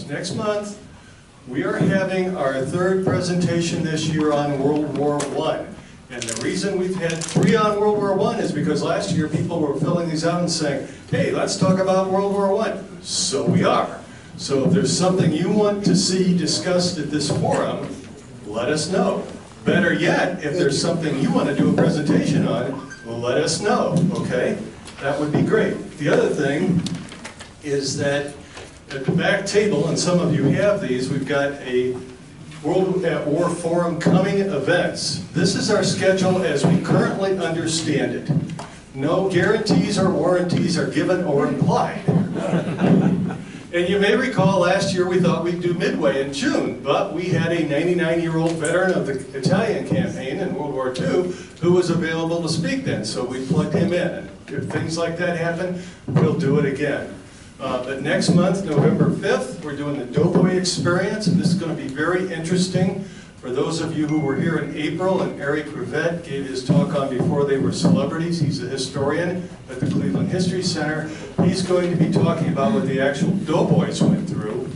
Next month, we are having our third presentation this year on World War I. And the reason we've had 3 on World War I is because last year people were filling these out and saying, hey, let's talk about World War I. So we are. So if there's something you want to see discussed at this forum, let us know. Better yet, if there's something you want to do a presentation on, well, let us know, okay? That would be great. The other thing is that at the back table, and some of you have these, we've got a World at War Forum coming events. This is our schedule as we currently understand it. No guarantees or warranties are given or implied. And you may recall last year we thought we'd do Midway in June, but we had a 99-year-old veteran of the Italian campaign in World War II who was available to speak then, so we plugged him in. And if things like that happen, we'll do it again. But next month, November 5th, we're doing the Doughboy Experience, and this is going to be very interesting for those of you who were here in April, and Eric Rivette gave his talk on Before They Were Celebrities. He's a historian at the Cleveland History Center. He's going to be talking about what the actual Doughboys went through.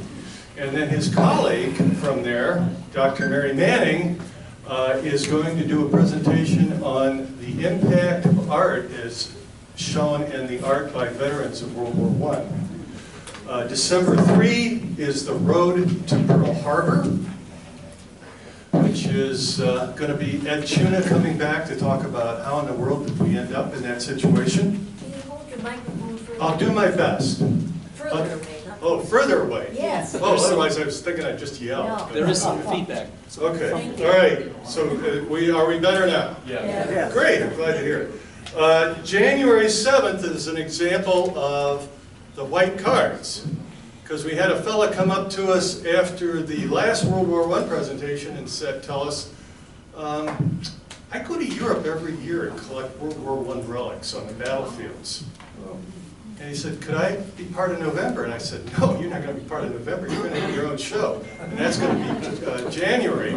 And then his colleague from there, Dr. Mary Manning, is going to do a presentation on the impact of art as shown in the art by veterans of World War I. December 3 is the Road to Pearl Harbor, which is going to be Ed Tuna coming back to talk about how in the world did we end up in that situation. Can you hold your microphone further? I'll do my best. Further away. Oh, further away? Yes. Oh, otherwise I was thinking I'd just yell. No. There is some feedback. Okay, Thank you. all right. So are we better now? Yeah. Great, I'm glad to hear it. January 7th is an example of the white cards. Because we had a fella come up to us after the last World War I presentation and tell us, I go to Europe every year and collect World War I relics on the battlefields. And he said, could I be part of November? And I said, no, you're not going to be part of November. You're going to have your own show. And that's going to be January.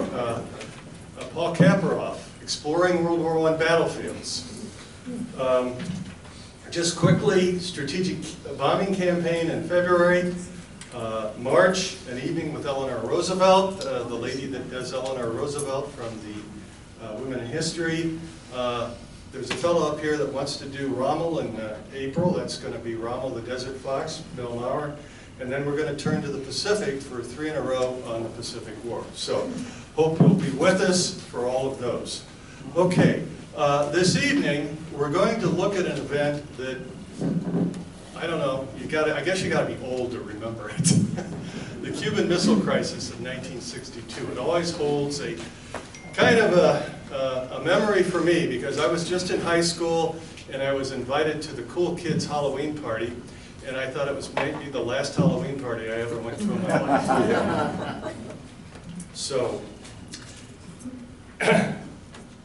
Paul Kaparoff, Exploring World War I Battlefields. Just quickly, strategic bombing campaign in February. March, an evening with Eleanor Roosevelt, the lady that does Eleanor Roosevelt from the Women in History. There's a fellow up here that wants to do Rommel in April. That's going to be Rommel the Desert Fox, Bill Maurer. And then we're going to turn to the Pacific for 3 in a row on the Pacific War. So hope you'll be with us for all of those. Okay, this evening we're going to look at an event that, I don't know, I guess you got to be old to remember it. The Cuban Missile Crisis of 1962. It always holds a kind of a memory for me because I was just in high school and I was invited to the cool kids Halloween party, and I thought it was maybe the last Halloween party I ever went to in my life. So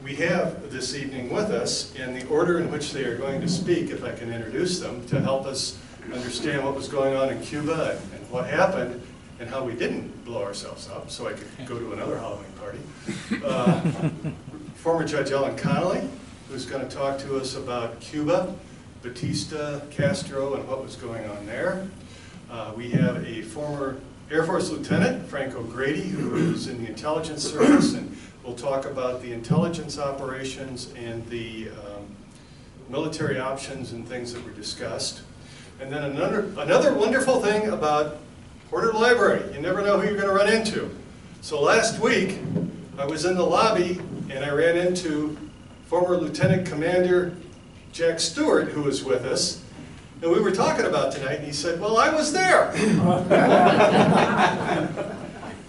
we have this evening with us, in the order in which they are going to speak, if I can introduce them, to help us understand what was going on in Cuba and what happened and how we didn't blow ourselves up so I could go to another Halloween party. Former Judge Ellen Connally, who's going to talk to us about Cuba, Batista, Castro, and what was going on there. We have a former Air Force Lieutenant, Frank O'Grady, who is in the intelligence service, and we'll talk about the intelligence operations and the military options and things that were discussed. And then another wonderful thing about Porter Library, you never know who you're going to run into. So last week, I was in the lobby and I ran into former Lieutenant Commander Jack Stewart, who was with us, and we were talking about tonight, and he said, well, I was there.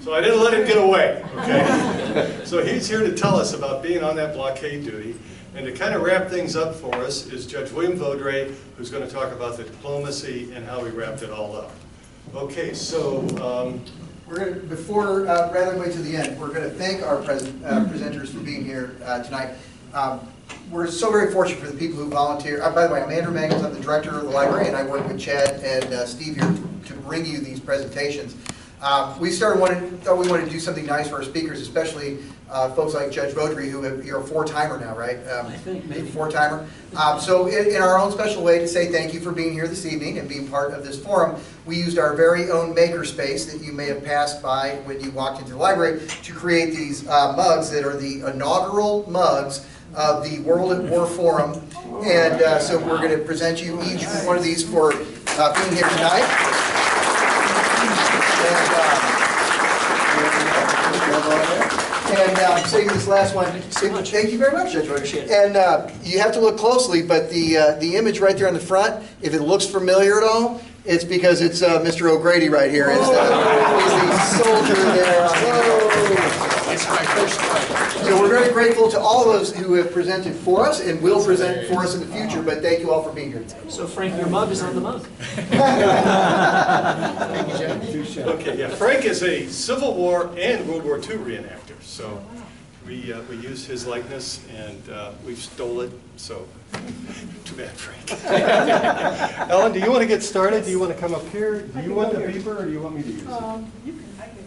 So I didn't let him get away, okay? So he's here to tell us about being on that blockade duty. And to kind of wrap things up for us is Judge William Vodrey, who's going to talk about the diplomacy and how we wrapped it all up. Okay, so we're going to, before, rather than wait to the end, we're going to thank our presenters for being here tonight. We're so very fortunate for the people who volunteer. By the way, I'm Andrew Mangels, I'm the director of the library, and I work with Chad and Steve here to bring you these presentations. We thought we wanted to do something nice for our speakers, especially folks like Judge Vodrey, you're a four-timer now, right? I think maybe. Four-timer. So in our own special way to say thank you for being here this evening and being part of this forum, we used our very own makerspace that you may have passed by when you walked into the library to create these mugs that are the inaugural mugs of the World at War Forum. And so we're going to present you each one of these for being here tonight. And saving this last one. Thank you very much, Judge Vodrey. And you have to look closely, but the image right there on the front, if it looks familiar at all, it's because it's Mr. O'Grady right here. He's the soldier there. It's my first time. So we're very grateful to all those who have presented for us and will present for us in the future, but thank you all for being here today. So Frank, your mug is on the mug. Thank you, Judge. Okay, yeah, Frank is a Civil War and World War II reenactor, so we use his likeness and we stole it, so too bad, Frank. Ellen, do you want to get started? Do you want to come up here? Do you want the paper or do you want me to use it? You can, I can,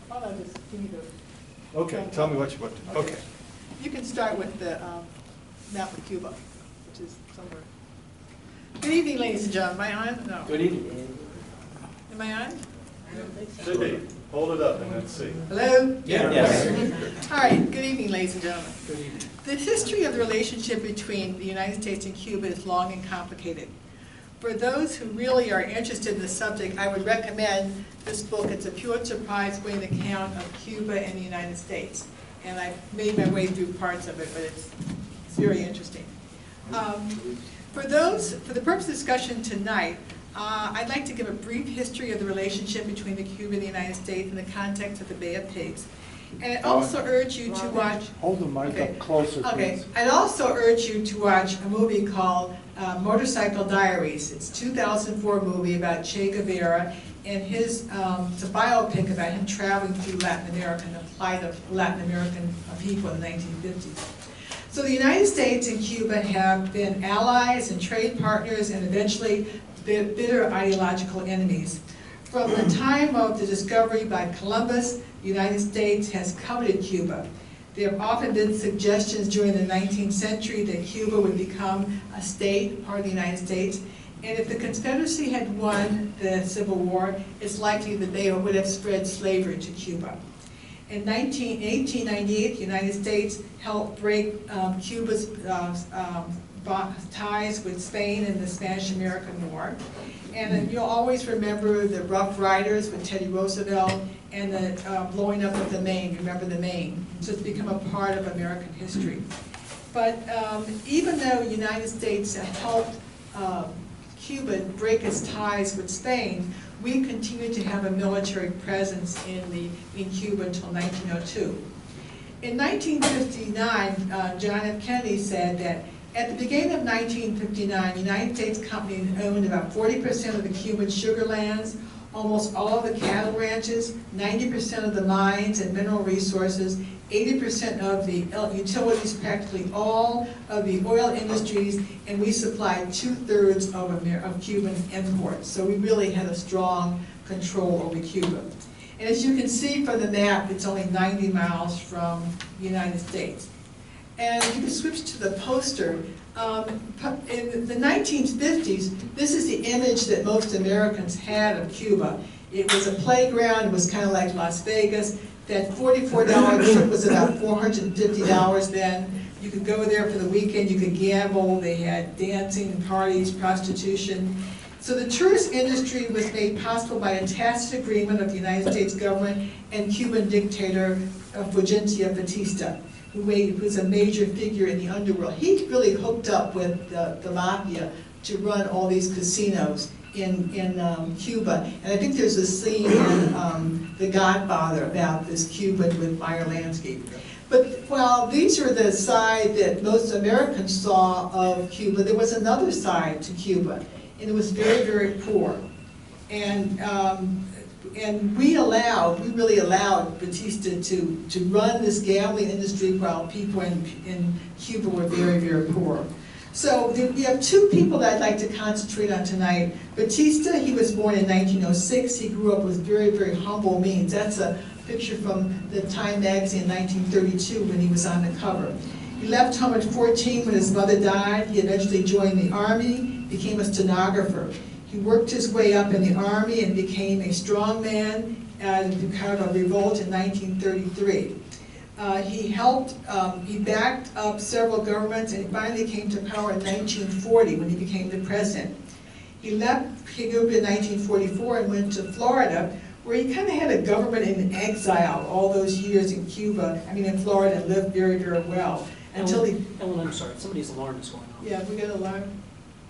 why don't I just give you the. Okay, tell me what you want to, okay. You can start with the map of Cuba, which is somewhere. Good evening, ladies and gentlemen. Am I on? No. Good evening. Am I on? Should be. Hold it up and let's see. Hello? Yes. All right. Good evening, ladies and gentlemen. Good evening. The history of the relationship between the United States and Cuba is long and complicated. For those who really are interested in the subject, I would recommend this book. It's a Pulitzer Prize-winning account of Cuba and the United States. And I've made my way through parts of it, but it's very interesting. For the purpose of discussion tonight, I'd like to give a brief history of the relationship between the Cuba and the United States in the context of the Bay of Pigs. And I also urge you to watch... Hold the mic up closer, please. Okay. I'd also urge you to watch a movie called Motorcycle Diaries. It's a 2004 movie about Che Guevara, and it's a biopic about him traveling through Latin America and the plight of Latin American people in the 1950s. So the United States and Cuba have been allies and trade partners and eventually bitter ideological enemies. From the time of the discovery by Columbus, the United States has coveted Cuba. There have often been suggestions during the 19th century that Cuba would become a state, part of the United States, and if the Confederacy had won the Civil War, it's likely that they would have spread slavery to Cuba. In 1898, the United States helped break Cuba's ties with Spain in the Spanish-American War. And you'll always remember the Rough Riders with Teddy Roosevelt and the blowing up of the Maine. Remember the Maine? So it's become a part of American history. But even though the United States helped Cuba break its ties with Spain, we continued to have a military presence in Cuba until 1902. In 1959, John F. Kennedy said that at the beginning of 1959, the United States company owned about 40% of the Cuban sugar lands, almost all of the cattle ranches, 90% of the mines and mineral resources, 80% of the utilities, practically all of the oil industries, and we supplied 2/3 of Cuban imports. So we really had a strong control over Cuba. And as you can see from the map, it's only 90 miles from the United States. And you can switch to the poster. In the 1950s, this is the image that most Americans had of Cuba. It was a playground. It was kind of like Las Vegas. That $44 trip was about $450 then. You could go there for the weekend. You could gamble. They had dancing and parties, prostitution. So the tourist industry was made possible by a tacit agreement of the United States government and Cuban dictator Fulgencio Batista, who's a major figure in the underworld. He really hooked up with the mafia to run all these casinos in Cuba. And I think there's a scene in The Godfather about this Cuban with Meyer Lansky. But while these are the side that most Americans saw of Cuba, there was another side to Cuba, and it was very, very poor. And we really allowed Batista to run this gambling industry while people in Cuba were very, very poor. So we have two people that I'd like to concentrate on tonight. Batista, he was born in 1906. He grew up with very, very humble means. That's a picture from the Time magazine in 1932 when he was on the cover. He left home at 14 when his mother died. He eventually joined the Army, became a stenographer. He worked his way up in the Army and became a strong man and kind of a revolt in 1933. He backed up several governments and finally came to power in 1940 when he became the president. He left Cuba in 1944 and went to Florida, where he kind of had a government in exile all those years in in Florida, and lived very, very well. Ellen, I'm sorry, somebody's alarm is going on. Yeah, we got an alarm?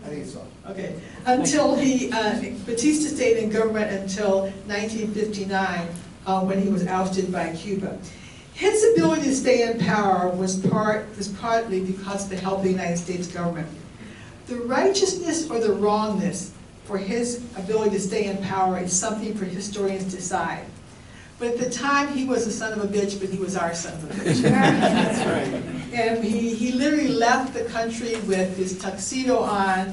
I think it's on. Okay. Until Batista stayed in government until 1959, when he was ousted by Cuba. His ability to stay in power was partly because of the help of the United States government. The righteousness or the wrongness for his ability to stay in power is something for historians to decide. But at the time, he was a son of a bitch, but he was our son of a bitch. That's right. And he literally left the country with his tuxedo on.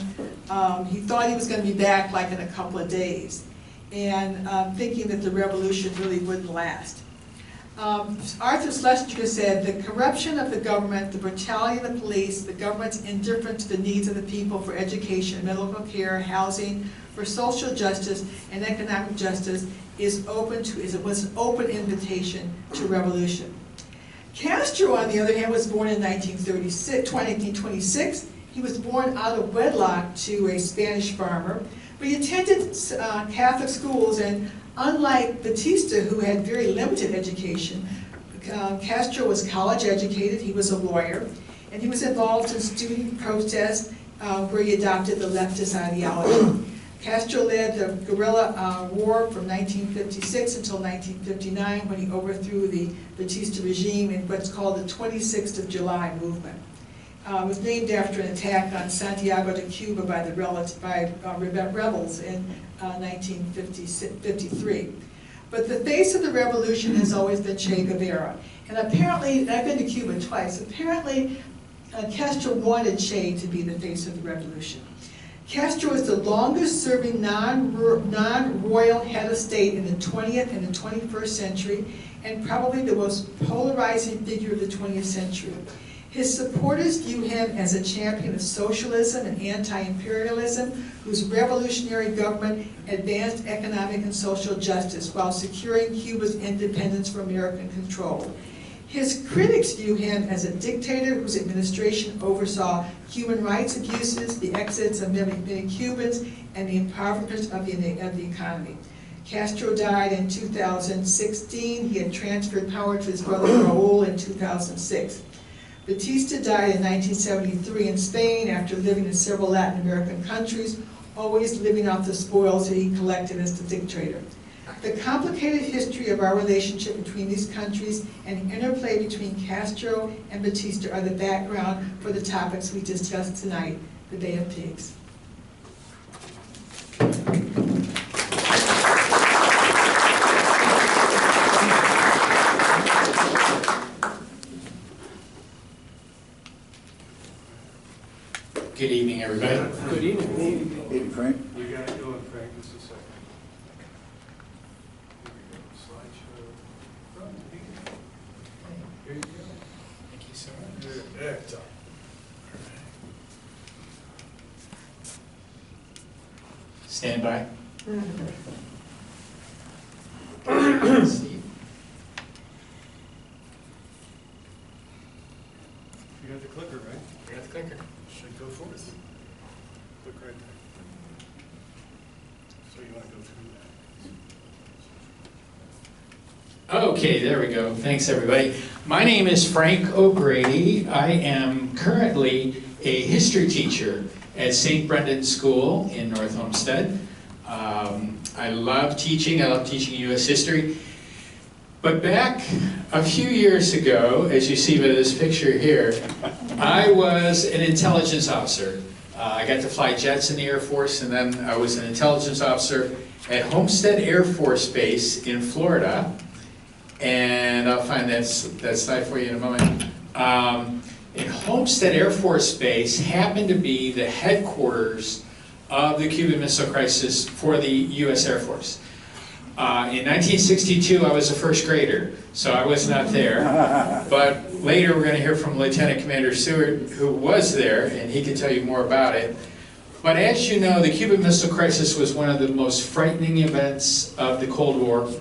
He thought he was going to be back like in a couple of days, and thinking that the revolution really wouldn't last. Arthur Schlesinger said, the corruption of the government, the brutality of the police, the government's indifference to the needs of the people for education, medical care, housing, for social justice and economic justice was an open invitation to revolution. Castro, on the other hand, was born in 1926. He was born out of wedlock to a Spanish farmer, but he attended Catholic schools, and unlike Batista, who had very limited education, Castro was college educated, he was a lawyer, and he was involved in student protests where he adopted the leftist ideology. Castro led the guerrilla war from 1956 until 1959 when he overthrew the Batista regime in what's called the 26th of July movement. It was named after an attack on Santiago de Cuba by the rebels in 1953. But the face of the revolution has always been Che Guevara. And apparently, and I've been to Cuba twice, apparently Castro wanted Che to be the face of the revolution. Castro is the longest serving non-royal head of state in the 20th and the 21st century, and probably the most polarizing figure of the 20th century. His supporters view him as a champion of socialism and anti-imperialism, whose revolutionary government advanced economic and social justice while securing Cuba's independence from American control. His critics view him as a dictator whose administration oversaw human rights abuses, the exits of many Cubans, and the impoverishment of the economy. Castro died in 2016. He had transferred power to his brother Raul in 2006. Batista died in 1973 in Spain after living in several Latin American countries, always living off the spoils that he collected as the dictator. The complicated history of our relationship between these countries and the interplay between Castro and Batista are the background for the topics we discussed tonight, the Bay of Pigs. Good evening, everybody. Good evening. Hey, Frank. You got it going, Frank, just a second. Slideshow. Here you go. Thank you so much. There, it's on. Stand by. You got the clicker, right? I got the clicker. Should go forth. Click right there. So you want to go through that. Okay, there we go. Thanks, everybody. My name is Frank O'Grady. I am currently a history teacher at St. Brendan's School in North Homestead. I love teaching. I love teaching U.S. history. But back a few years ago, as you see by this picture here, I was an intelligence officer. I got to fly jets in the Air Force, and then I was an intelligence officer at Homestead Air Force Base in Florida. And I'll find that slide for you in a moment. And Homestead Air Force Base happened to be the headquarters of the Cuban Missile Crisis for the U.S. Air Force. In 1962, I was a first grader, so I was not there. But later we're going to hear from Lieutenant Commander Seward, who was there, and he can tell you more about it. But as you know, the Cuban Missile Crisis was one of the most frightening events of the Cold War.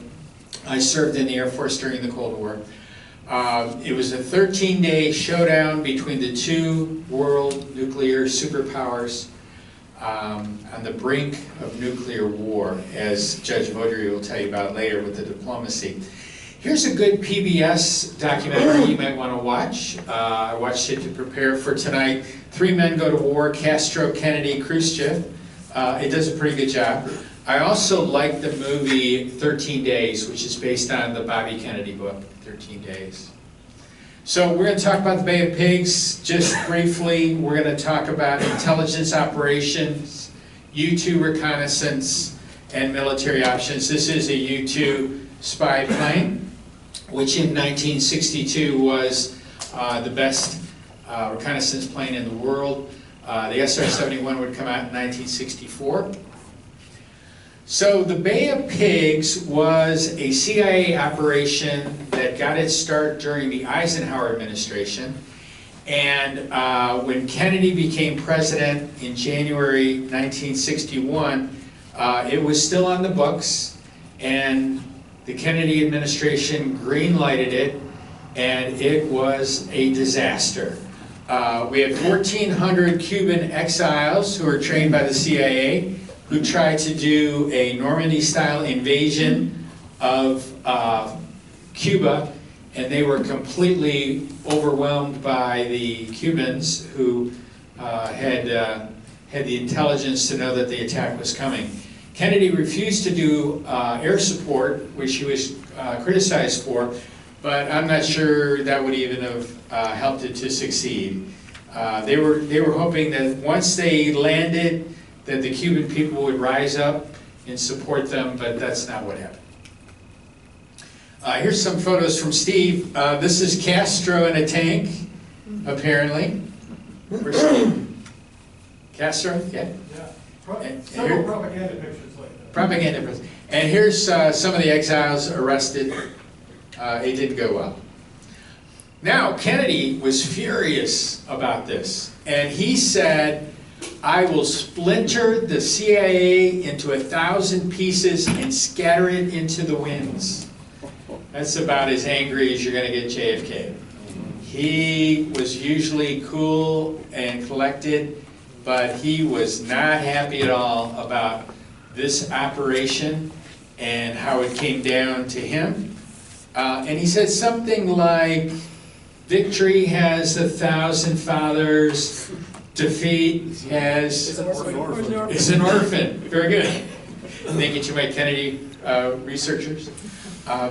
I served in the Air Force during the Cold War. It was a 13-day showdown between the two world nuclear superpowers on the brink of nuclear war, as Judge Vodrey will tell you about later with the diplomacy. Here's a good PBS documentary you might want to watch. I watched it to prepare for tonight. 3 Men Go to War, Castro, Kennedy, Khrushchev. It does a pretty good job. I also like the movie 13 Days, which is based on the Bobby Kennedy book, 13 Days. So we're going to talk about the Bay of Pigs just briefly. We're going to talk about intelligence operations, U-2 reconnaissance, and military options. This is a U-2 spy plane, which in 1962 was the best reconnaissance plane in the world. The SR-71 would come out in 1964. So the Bay of Pigs was a CIA operation that got its start during the Eisenhower administration. And when Kennedy became president in January 1961, it was still on the books, and the Kennedy administration green-lighted it, and it was a disaster. We had 1,400 Cuban exiles who were trained by the CIA, who tried to do a Normandy-style invasion of Cuba, and they were completely overwhelmed by the Cubans, who had the intelligence to know that the attack was coming. Kennedy refused to do air support, which he was criticized for, but I'm not sure that would even have helped it to succeed. They were hoping that once they landed, that the Cuban people would rise up and support them, but that's not what happened. Here's some photos from Steve. This is Castro in a tank, apparently. Where's Steve? Castro? Yeah. Several propaganda pictures like that. Propaganda pictures. And here's some of the exiles arrested. It didn't go well. Now, Kennedy was furious about this, and he said, I will splinter the CIA into 1,000 pieces and scatter it into the winds. That's about as angry as you're going to get JFK. He was usually cool and collected, but he was not happy at all about this operation and how it came down to him. And he said something like, victory has 1,000 fathers, defeat has... It's an orphan. Very good. Thank you to my Kennedy researchers.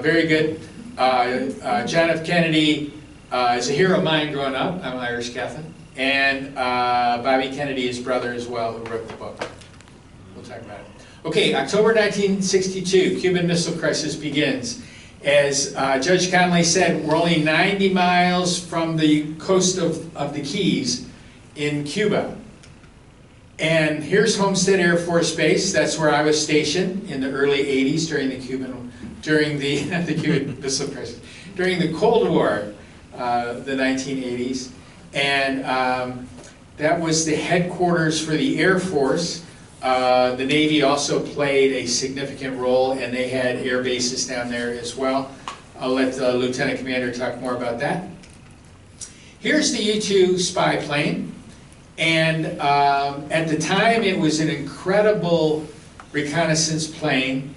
Very good. John F. Kennedy is a hero of mine growing up. I'm Irish Catholic. And Bobby Kennedy, his brother as well, who wrote the book. We'll talk about it. Okay, October 1962, Cuban Missile Crisis begins. As Judge Connally said, we're only 90 miles from the coast of the Keys in Cuba. And here's Homestead Air Force Base. That's where I was stationed in the early 80s during the Cold War, the 1980s. And that was the headquarters for the Air Force. The Navy also played a significant role, and they had air bases down there as well. I'll let Lieutenant Commander talk more about that. Here's the U-2 spy plane. And at the time, it was an incredible reconnaissance plane,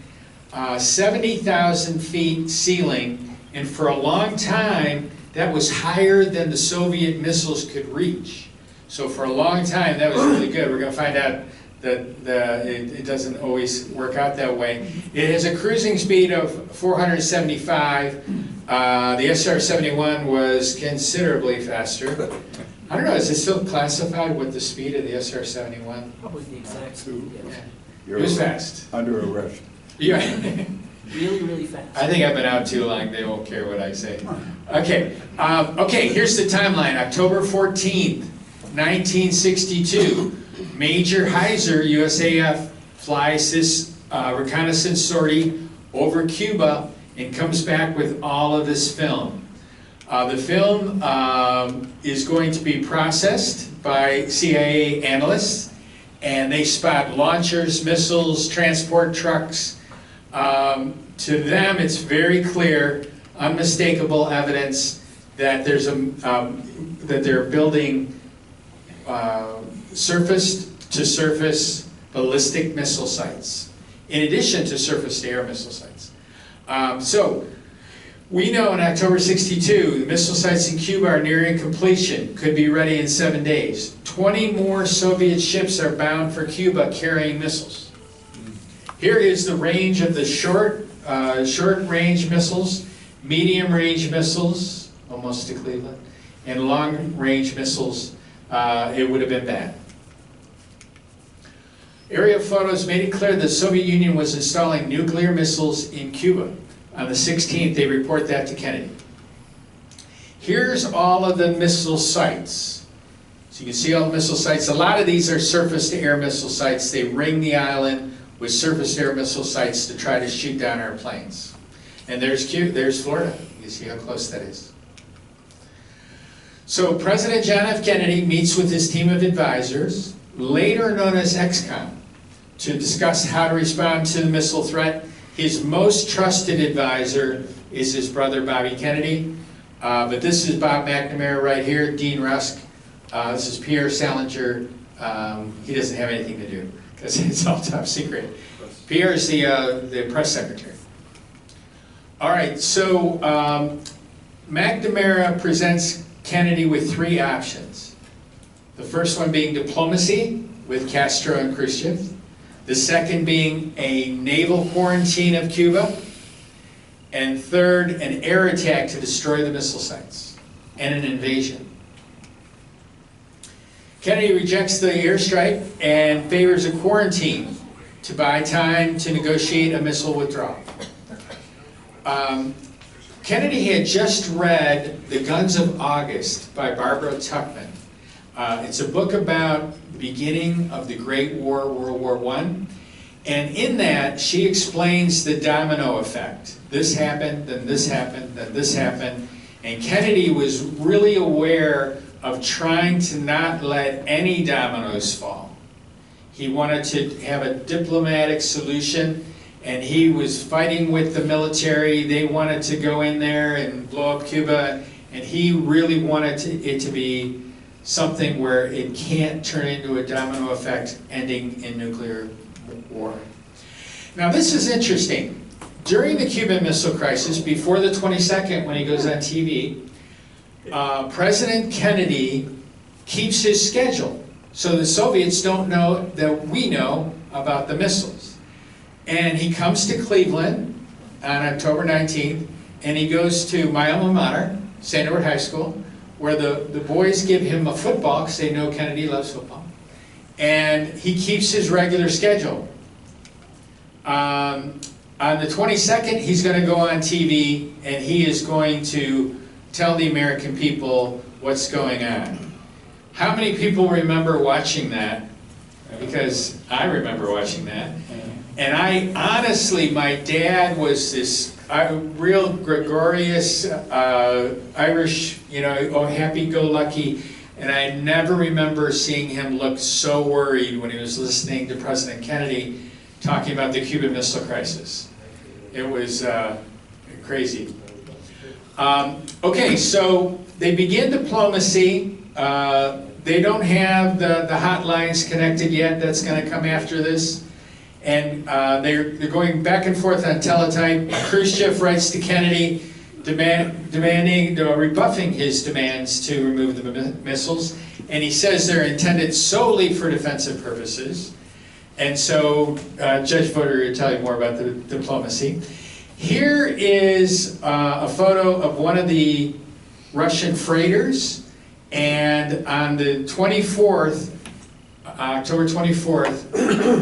70,000 feet ceiling, and for a long time, that was higher than the Soviet missiles could reach. So for a long time, that was really good. We're going to find out that it doesn't always work out that way. It has a cruising speed of 475. The SR-71 was considerably faster. I don't know, is it still classified what the speed of the SR-71? Probably the exact. Yeah. It was fast. Under arrest. Yeah. really, really fast. I think I've been out too long, they won't care what I say. Okay, here's the timeline. October 14th, 1962. Major Heiser, USAF, flies this reconnaissance sortie over Cuba and comes back with all of this film. The film is going to be processed by CIA analysts, and they spot launchers, missiles, transport trucks. To them, it's very clear, unmistakable evidence that there's that they're building surface-to-surface ballistic missile sites, in addition to surface-to-air missile sites. So we know in October 62, the missile sites in Cuba are nearing completion, could be ready in 7 days. 20 more Soviet ships are bound for Cuba carrying missiles. Here is the range of the short-range missiles, medium-range missiles, almost to Cleveland, and long-range missiles. It would have been bad. Aerial photos made it clear the Soviet Union was installing nuclear missiles in Cuba. On the 16th, they report that to Kennedy. Here's all of the missile sites. So you can see all the missile sites. A lot of these are surface-to-air missile sites. They ring the island with surface-to-air missile sites to try to shoot down our planes. And there's Florida. You see how close that is. So President John F. Kennedy meets with his team of advisors, later known as XCOM, to discuss how to respond to the missile threat. His most trusted advisor is his brother Bobby Kennedy, but this is Bob McNamara right here, Dean Rusk. This is Pierre Salinger. He doesn't have anything to do because it's all top secret. Pierre is the press secretary. All right, so McNamara presents Kennedy with 3 options. The first one being diplomacy with Castro and Khrushchev. The second being a naval quarantine of Cuba. And third, an air attack to destroy the missile sites and an invasion. Kennedy rejects the airstrike and favors a quarantine to buy time to negotiate a missile withdrawal. Kennedy had just read The Guns of August by Barbara Tuchman. It's a book about the beginning of the Great War, World War I. And in that, she explains the domino effect. This happened, then this happened, then this happened. And Kennedy was really aware of trying to not let any dominoes fall. He wanted to have a diplomatic solution, and he was fighting with the military. They wanted to go in there and blow up Cuba, and he really wanted it to be something where it can't turn into a domino effect ending in nuclear war. Now this is interesting. During the Cuban Missile Crisis, before the 22nd, when he goes on TV, President Kennedy keeps his schedule. So the Soviets don't know that we know about the missiles. And he comes to Cleveland on October 19th, and he goes to my alma mater, St. Edward High School, where the boys give him a football because they know Kennedy loves football. And he keeps his regular schedule. On the 22nd, he's going to go on TV, and he is going to tell the American people what's going on. How many people remember watching that? Because I remember watching that. And I honestly, my dad was this real gregarious Irish, happy-go-lucky, and I never remember seeing him look so worried when he was listening to President Kennedy talking about the Cuban Missile Crisis. It was crazy. Okay, so they begin diplomacy. They don't have the hotlines connected yet. That's going to come after this. And they're going back and forth on teletype. Khrushchev writes to Kennedy rebuffing his demands to remove the missiles. And he says they're intended solely for defensive purposes. And so Judge Vodrey will tell you more about the diplomacy. Here is a photo of one of the Russian freighters. And on the 24th, October 24th,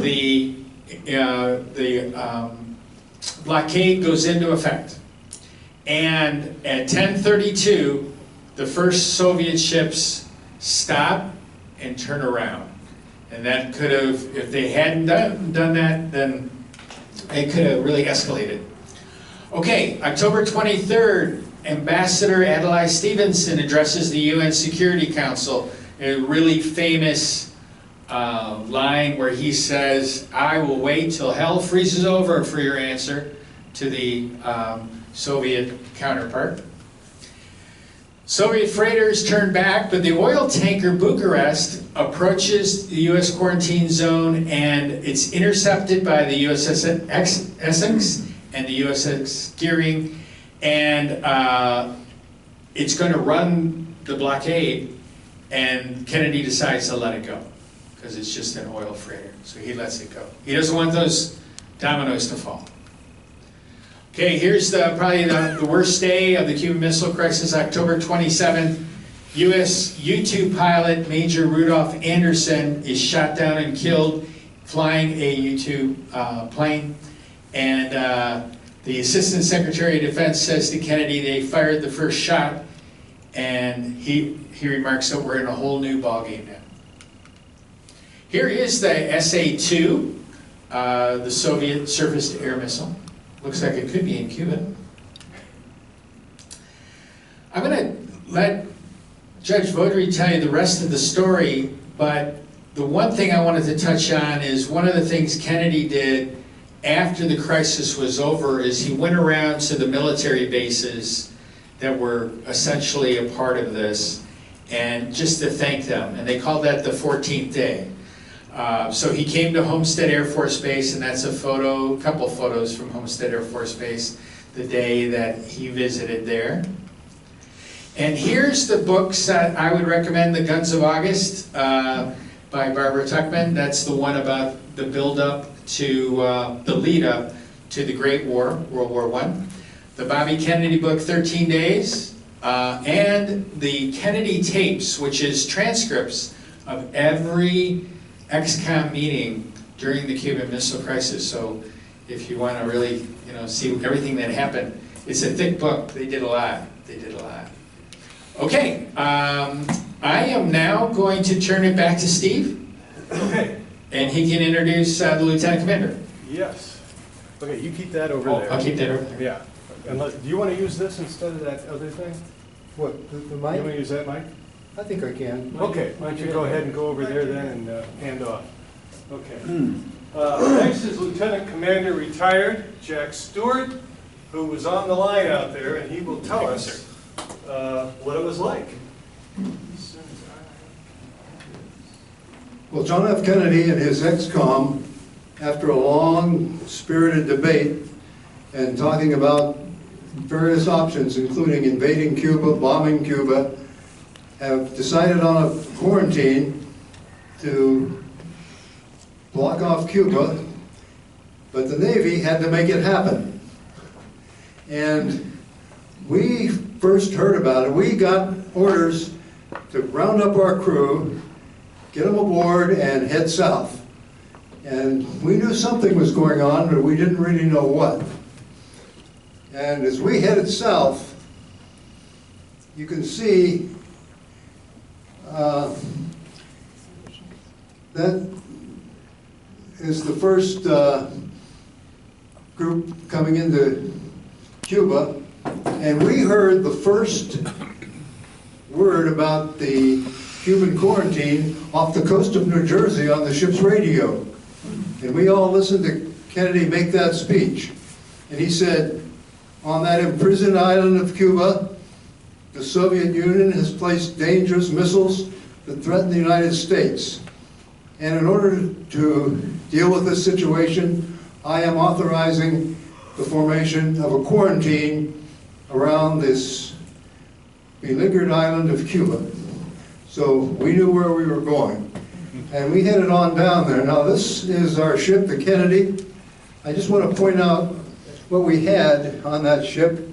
the blockade goes into effect. And at 10:32, the first Soviet ships stop and turn around. And that could have, if they hadn't done that, then it could have really escalated. Okay, October 23rd, Ambassador Adlai Stevenson addresses the UN Security Council. A really famous line where he says, "I will wait till hell freezes over for your answer," to the Soviet counterpart. Soviet freighters turn back, but the oil tanker Bucharest approaches the U.S. quarantine zone, and it's intercepted by the USS Essex and the USS Gearing, and it's going to run the blockade, and Kennedy decides to let it go because it's just an oil freighter, so he lets it go. He doesn't want those dominoes to fall. Okay, here's probably the worst day of the Cuban Missile Crisis, October 27th. U.S. U-2 pilot Major Rudolph Anderson is shot down and killed flying a U-2 plane. And the Assistant Secretary of Defense says to Kennedy they fired the first shot, and he remarks that we're in a whole new ballgame now. Here is the SA-2, the Soviet surface-to-air missile. Looks like it could be in Cuba. I'm going to let Judge Vodrey tell you the rest of the story, but the one thing I wanted to touch on is one of the things Kennedy did after the crisis was over is he went around to the military bases that were essentially a part of this, and just to thank them, and they called that the 14th day. So he came to Homestead Air Force Base, and that's a couple photos from Homestead Air Force Base the day that he visited there. And here's the books that I would recommend, The Guns of August by Barbara Tuchman. That's the one about the build-up to, the lead-up to the Great War, World War I. The Bobby Kennedy book, 13 Days, and the Kennedy tapes, which is transcripts of every ex-com meeting during the Cuban Missile Crisis. So if you want to really, see everything that happened, it's a thick book. They did a lot. They did a lot. Okay, I am now going to turn it back to Steve. Okay. And he can introduce the Lieutenant Commander. Yes. Okay, you keep that over there. I'll keep that over there. Yeah. Do you want to use this instead of that other thing? What, the You want to mic? use that mic? I think I can. Okay, why don't you go ahead and go over there then and hand off. Okay. Next is Lieutenant Commander retired Jack Stewart, who was on the line out there, and he will tell us what it was like. Well, John F. Kennedy and his ex-com, after a long, spirited debate and talking about various options, including invading Cuba, bombing Cuba, have decided on a quarantine to block off Cuba, but the Navy had to make it happen. And we first heard about it. We got orders to round up our crew, get them aboard, and head south. And we knew something was going on, but we didn't really know what. And as we headed south, you can see that is the first group coming into Cuba, and we heard the first word about the Cuban quarantine off the coast of New Jersey on the ship's radio. And we all listened to Kennedy make that speech. And he said, on that imprisoned island of Cuba, the Soviet Union has placed dangerous missiles that threaten the United States. And in order to deal with this situation, I am authorizing the formation of a quarantine around this beleaguered island of Cuba. So we knew where we were going. And we headed on down there. Now this is our ship, the Kennedy. I just want to point out what we had on that ship.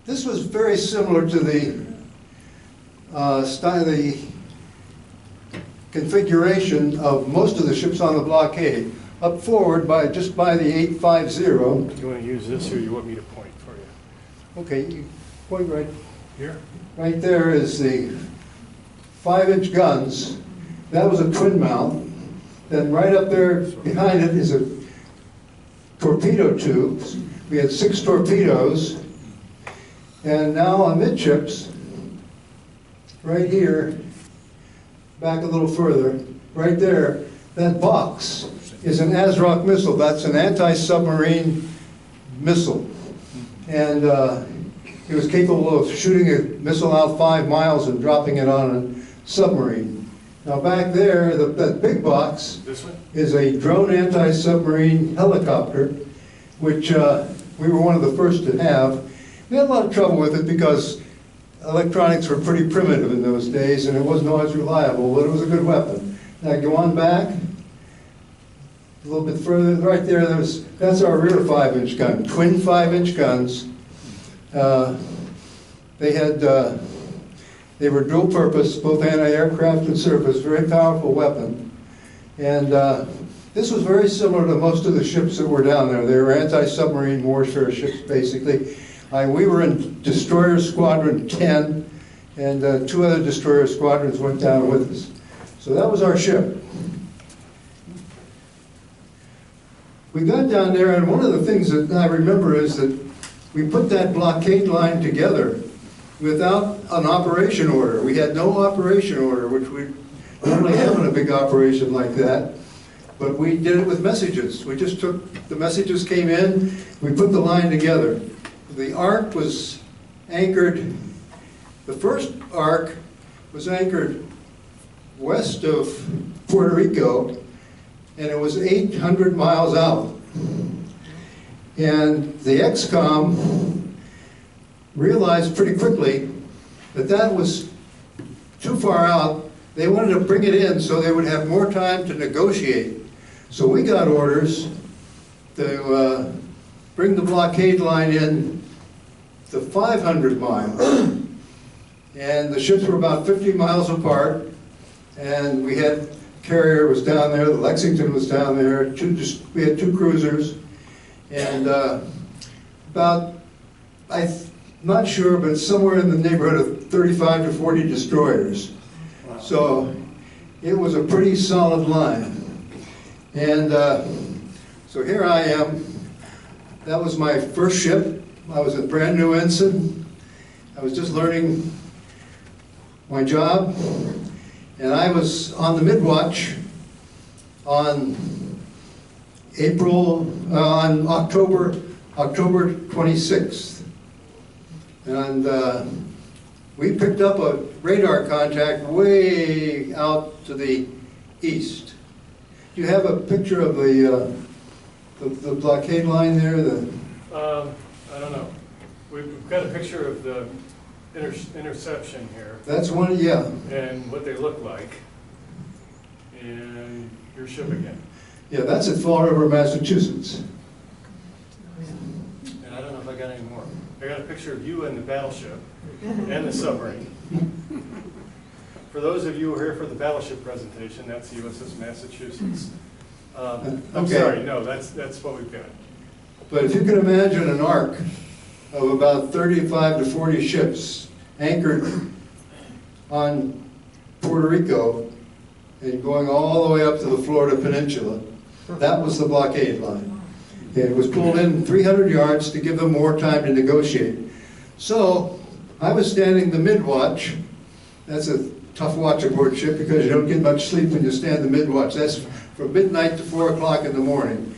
This was very similar to the configuration of most of the ships on the blockade. up forward just by the 850. You want to use this, or you want me to point for you? Okay, you point right Here? Right there is the 5-inch guns. That was a twin mount. Then right up there behind it is a torpedo tubes. We had 6 torpedoes. And now on midships, right here, back a little further, right there, that box is an ASROC missile. That's an anti-submarine missile. And it was capable of shooting a missile out 5 miles and dropping it on a submarine. Now back there, that big box is a drone anti-submarine helicopter, which we were one of the first to have. We had a lot of trouble with it because electronics were pretty primitive in those days and it wasn't always reliable, but it was a good weapon. Now go on back, a little bit further, right there, that's our rear 5-inch gun, twin 5-inch guns. They were dual purpose, both anti-aircraft and surface, very powerful weapon. And this was very similar to most of the ships that were down there. They were anti-submarine warfare ships, basically. We were in Destroyer Squadron 10, and 2 other destroyer squadrons went down with us. So that was our ship. We got down there, and one of the things that I remember is that we put that blockade line together without an operation order. We had no operation order, which we normally have in a big operation like that. But we did it with messages. We just took, the messages came in, we put the line together. The arc was anchored, the first arc was anchored west of Puerto Rico, and it was 800 miles out. And the XCOM realized pretty quickly that that was too far out. They wanted to bring it in so they would have more time to negotiate. So we got orders to bring the blockade line in to 500 miles. And the ships were about 50 miles apart, and we had, carrier was down there, the Lexington was down there, we had 2 cruisers, and about, I'm not sure, but somewhere in the neighborhood of 35 to 40 destroyers. Wow. So it was a pretty solid line. And so here I am. That was my first ship. I was a brand new ensign. I was just learning my job. And I was on the midwatch on October 26th. And we picked up a radar contact way out to the east. Do you have a picture of the blockade line there? I don't know. We've got a picture of the interception here. That's one, yeah. And what they look like. And your ship again. Yeah, that's at Fall River, Massachusetts. And I don't know if I got any more. I got a picture of you and the battleship and the submarine. For those of you who are here for the battleship presentation, that's USS Massachusetts. I'm sorry, no, that's what we've got. But if you can imagine an arc of about 35 to 40 ships anchored on Puerto Rico and going all the way up to the Florida Peninsula, that was the blockade line. It was pulled in 300 yards to give them more time to negotiate. So I was standing the mid-watch. That's a tough watch aboard ship because you don't get much sleep when you stand the mid-watch. That's from midnight to 4 o'clock in the morning.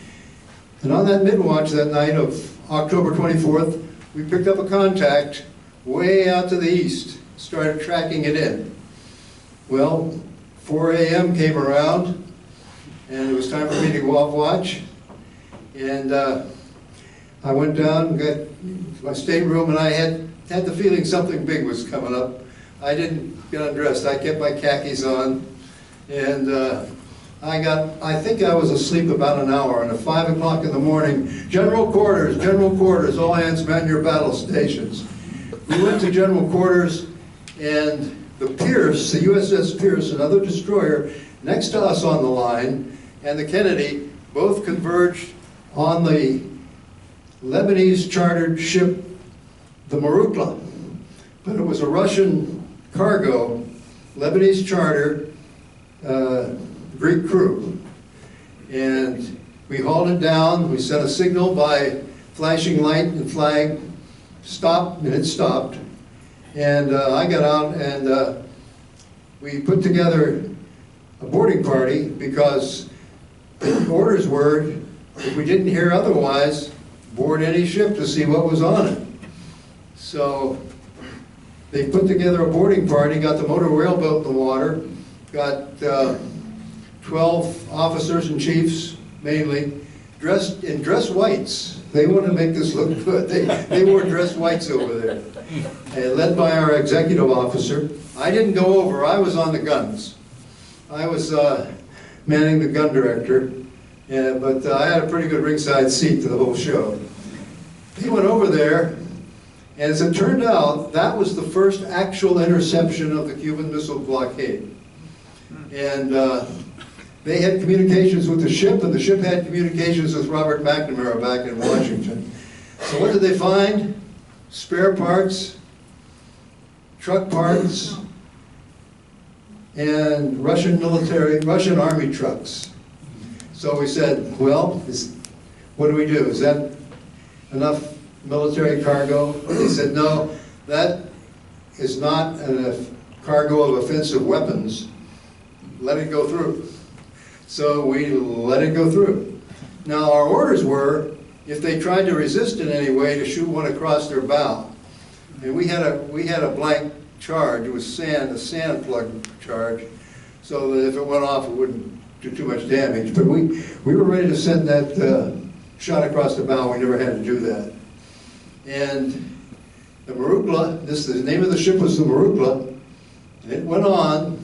And on that mid-watch that night of October 24th, we picked up a contact way out to the east, started tracking it in. Well, 4 a.m. came around, and it was time for me to go off watch. And I went down and got my stateroom, and I had the feeling something big was coming up. I didn't get undressed. I kept my khakis on, and I think I was asleep about an hour, and at 5 o'clock in the morning, general quarters, all hands man your battle stations. We went to general quarters, and the USS Pierce, another destroyer, next to us on the line, and the Kennedy both converged on the Lebanese chartered ship, the Marukla. But it was a Russian cargo, Lebanese charter, Greek crew. And we hauled it down, we sent a signal by flashing light and flag, stop, and it stopped. And I got out and we put together a boarding party because the orders were, if we didn't hear otherwise, board any ship to see what was on it. So they put together a boarding party, got the motor whaleboat in the water, got 12 officers and chiefs, mainly, dressed in dress whites. They wanted to make this look good. They wore dress whites over there. And led by our executive officer. I didn't go over, I was on the guns. I was manning the gun director, but I had a pretty good ringside seat to the whole show. He went over there, and as it turned out, that was the first actual interception of the Cuban Missile Blockade. And they had communications with the ship, and the ship had communications with Robert McNamara back in Washington. So what did they find? Spare parts, truck parts, and Russian army trucks. So we said, well, what do we do? Is that enough military cargo? They said, no, that is not a cargo of offensive weapons. Let it go through. So we let it go through. Now our orders were, if they tried to resist in any way, to shoot one across their bow. And we had a blank charge. It was sand, a sand plug charge, so that if it went off, it wouldn't do too much damage. But we were ready to send that shot across the bow. We never had to do that. And the Marukla, the name of the ship was the Marukla. It went on.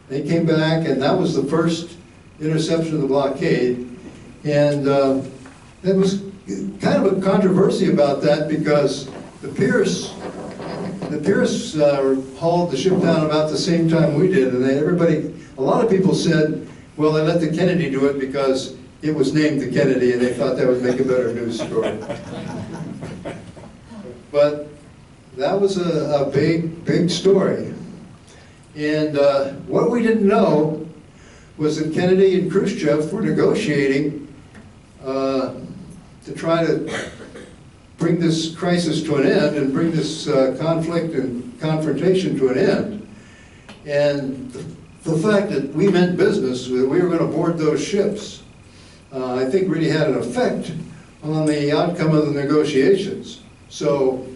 They came back, and that was the first interception of the blockade. And there was kind of a controversy about that because the Pierce hauled the ship down about the same time we did, and a lot of people said, well, they let the Kennedy do it because it was named the Kennedy, and they thought that would make a better news story. But that was a big story. And what we didn't know was that Kennedy and Khrushchev were negotiating to try to bring this crisis to an end and bring this conflict and confrontation to an end. And the fact that we meant business, that we were going to board those ships, I think really had an effect on the outcome of the negotiations. So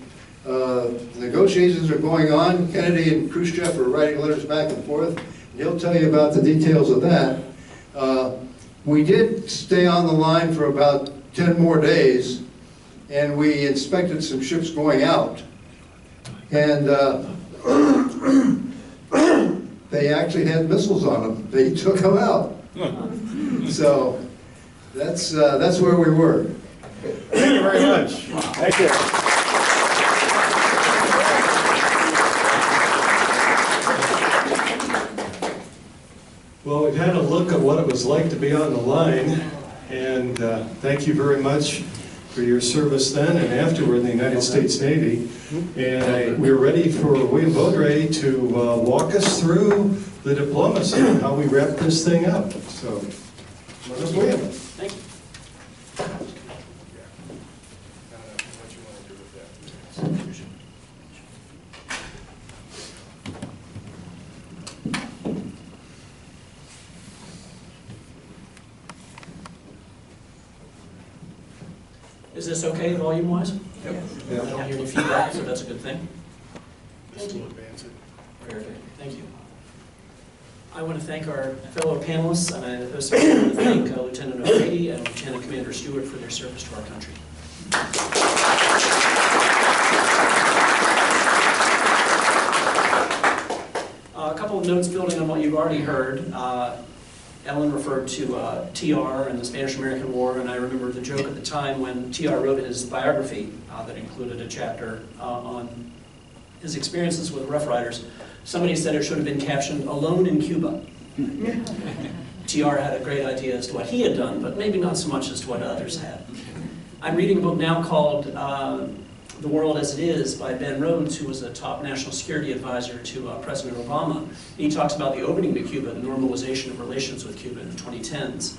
negotiations are going on. Kennedy and Khrushchev are writing letters back and forth. And he'll tell you about the details of that. We did stay on the line for about 10 more days, and we inspected some ships going out. And they actually had missiles on them. They took them out. So that's where we were. Thank you very much. Thank you. Well, we've had a look at what it was like to be on the line, and thank you very much for your service then and afterward in the United States Navy. And we're ready for William Vodrey to walk us through the diplomacy and how we wrap this thing up. So, William. Thank you. Is this okay volume-wise? Yep. I don't hear any feedback, so that's a good thing. Just to advance it. Very good. Thank you. I want to thank our fellow panelists, and I especially want to thank Lieutenant O'Grady and Lieutenant Commander Stewart for their service to our country. A couple of notes building on what you've already heard. Ellen referred to TR and the Spanish-American War, and I remember the joke at the time when TR wrote his biography that included a chapter on his experiences with Rough Riders. Somebody said it should have been captioned, "Alone in Cuba." TR had a great idea as to what he had done, but maybe not so much as to what others had. I'm reading a book now called The World as It Is by Ben Rhodes, who was a top national security advisor to President Obama. He talks about the opening to Cuba, the normalization of relations with Cuba in the 2010s.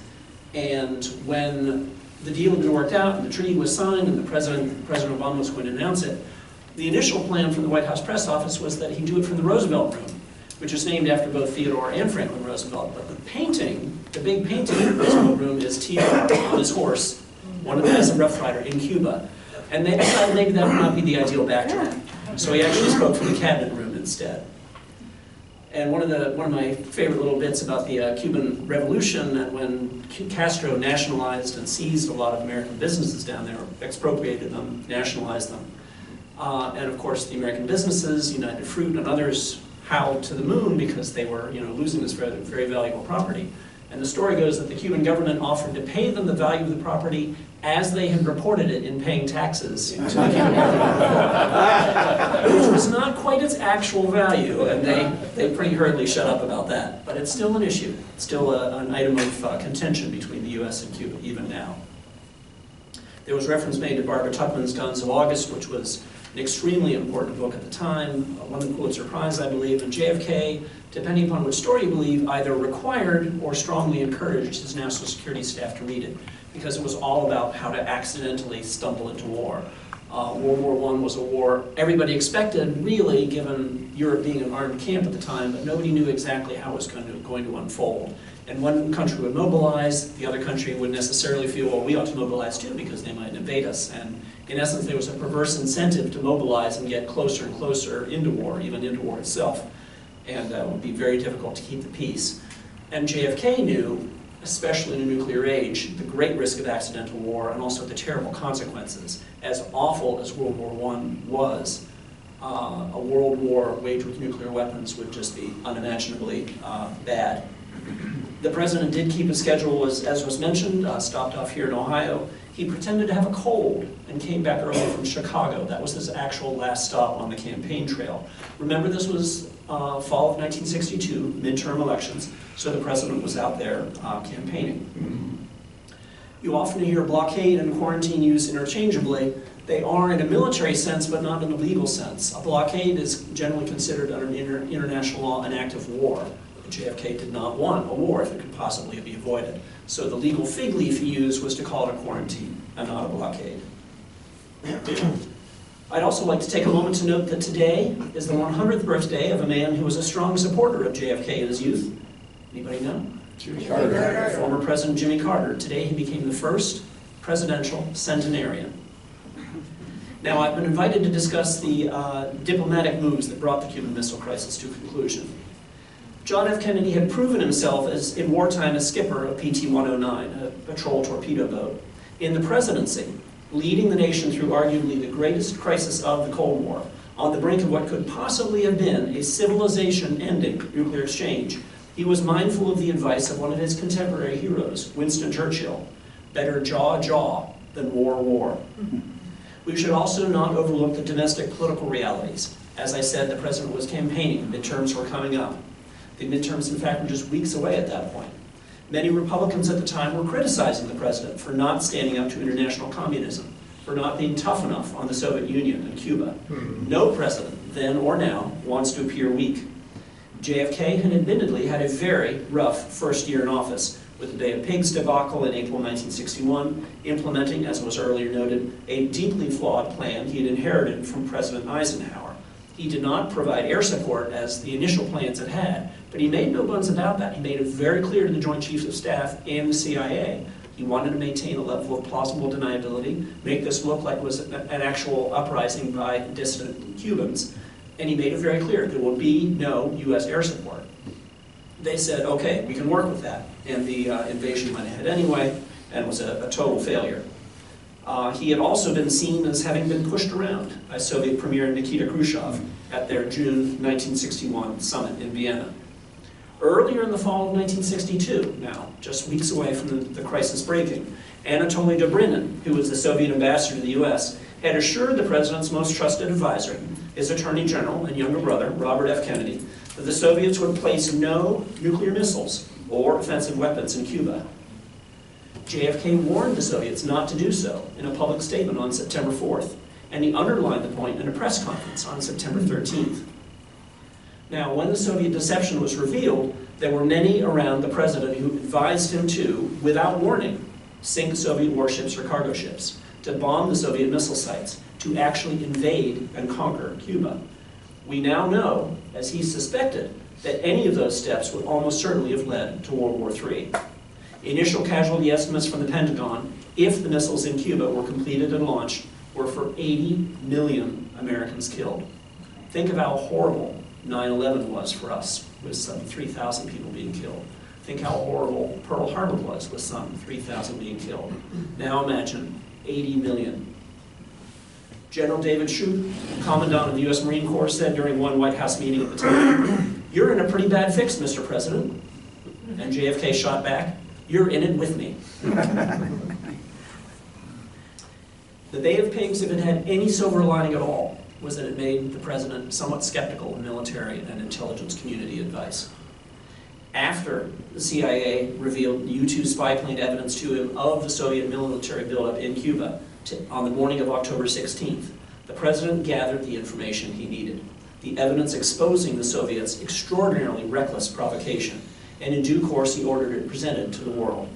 And when the deal had been worked out and the treaty was signed and President Obama was going to announce it, the initial plan from the White House press office was that he'd do it from the Roosevelt Room, which is named after both Theodore and Franklin Roosevelt. But the painting, the big painting in the Roosevelt Room is TR on his horse, one of them as a Rough Rider in Cuba. And they decided maybe that would not be the ideal backdrop. So he actually spoke from the cabinet room instead. And one of my favorite little bits about the Cuban Revolution, that when Castro nationalized and seized a lot of American businesses down there, expropriated them, nationalized them. And of course the American businesses, United Fruit and others, howled to the moon because they were losing this very, very valuable property. And the story goes that the Cuban government offered to pay them the value of the property as they had reported it in paying taxes to the Cuban government, which was not quite its actual value, and they pretty hurriedly shut up about that. But it's still an issue. It's still an item of contention between the U.S. and Cuba, even now. There was reference made to Barbara Tuchman's Guns of August, which was an extremely important book at the time, won the Pulitzer Prize, I believe, and JFK, depending upon which story you believe, either required or strongly encouraged his national security staff to read it, because it was all about how to accidentally stumble into war. World War I was a war everybody expected, really, given Europe being an armed camp at the time, but nobody knew exactly how it was going to unfold. And one country would mobilize, the other country would necessarily feel, well, we ought to mobilize too, because they might invade us. And in essence, there was a perverse incentive to mobilize and get closer and closer into war, even into war itself. And it would be very difficult to keep the peace. And JFK knew, especially in a nuclear age, the great risk of accidental war and also the terrible consequences. As awful as World War I was, a world war waged with nuclear weapons would just be unimaginably bad. The president did keep his schedule, as was mentioned, stopped off here in Ohio. He pretended to have a cold and came back early from Chicago. That was his actual last stop on the campaign trail. Remember, this was fall of 1962, midterm elections, so the president was out there campaigning. You often hear blockade and quarantine used interchangeably. They are in a military sense, but not in a legal sense. A blockade is generally considered under international law an act of war. JFK did not want a war if it could possibly be avoided. So the legal fig leaf he used was to call it a quarantine and not a blockade. I'd also like to take a moment to note that today is the 100th birthday of a man who was a strong supporter of JFK in his youth. Anybody know? Jimmy Carter. Former President Jimmy Carter. Today he became the first presidential centenarian. Now, I've been invited to discuss the diplomatic moves that brought the Cuban Missile Crisis to conclusion. John F. Kennedy had proven himself as, in wartime, a skipper of PT-109, a patrol torpedo boat, in the presidency, leading the nation through arguably the greatest crisis of the Cold War, on the brink of what could possibly have been a civilization-ending nuclear exchange. He was mindful of the advice of one of his contemporary heroes, Winston Churchill, better jaw than war. We should also not overlook the domestic political realities. As I said, the president was campaigning, midterms were coming up. The midterms, in fact, were just weeks away at that point. Many Republicans at the time were criticizing the president for not standing up to international communism, for not being tough enough on the Soviet Union and Cuba. No president, then or now, wants to appear weak. JFK had admittedly had a very rough first year in office, with the Bay of Pigs debacle in April 1961, implementing, as was earlier noted, a deeply flawed plan he had inherited from President Eisenhower. He did not provide air support as the initial plans had, but he made no bones about that. He made it very clear to the Joint Chiefs of Staff and the CIA. He wanted to maintain a level of plausible deniability, make this look like it was an actual uprising by dissident Cubans, and he made it very clear there will be no U.S. air support. They said, okay, we can work with that, and the invasion went ahead anyway, and was a total failure. He had also been seen as having been pushed around by Soviet Premier Nikita Khrushchev at their June 1961 summit in Vienna. Earlier in the fall of 1962, now, just weeks away from the crisis breaking, Anatoly Dobrynin, who was the Soviet ambassador to the U.S., had assured the president's most trusted advisor, his attorney general and younger brother, Robert F. Kennedy, that the Soviets would place no nuclear missiles or offensive weapons in Cuba. JFK warned the Soviets not to do so in a public statement on September 4th, and he underlined the point in a press conference on September 13th. Now, when the Soviet deception was revealed, there were many around the president who advised him to, without warning, sink Soviet warships or cargo ships, to bomb the Soviet missile sites, to actually invade and conquer Cuba. We now know, as he suspected, that any of those steps would almost certainly have led to World War III. Initial casualty estimates from the Pentagon, if the missiles in Cuba were completed and launched, were for 80 million Americans killed. Think of how horrible 9/11 was for us, with some 3,000 people being killed. Think how horrible Pearl Harbor was, with some 3,000 being killed. Now imagine 80 million. General David Shoup, Commandant of the U.S. Marine Corps, said during one White House meeting at the time, "You're in a pretty bad fix, Mr. President." And JFK shot back, "You're in it with me." The Bay of Pigs, if it had any silver lining at all, was that it made the president somewhat skeptical of military and intelligence community advice. After the CIA revealed U-2 spy plane evidence to him of the Soviet military buildup in Cuba on the morning of October 16th, the president gathered the information he needed, the evidence exposing the Soviets' extraordinarily reckless provocation, and in due course he ordered it presented to the world.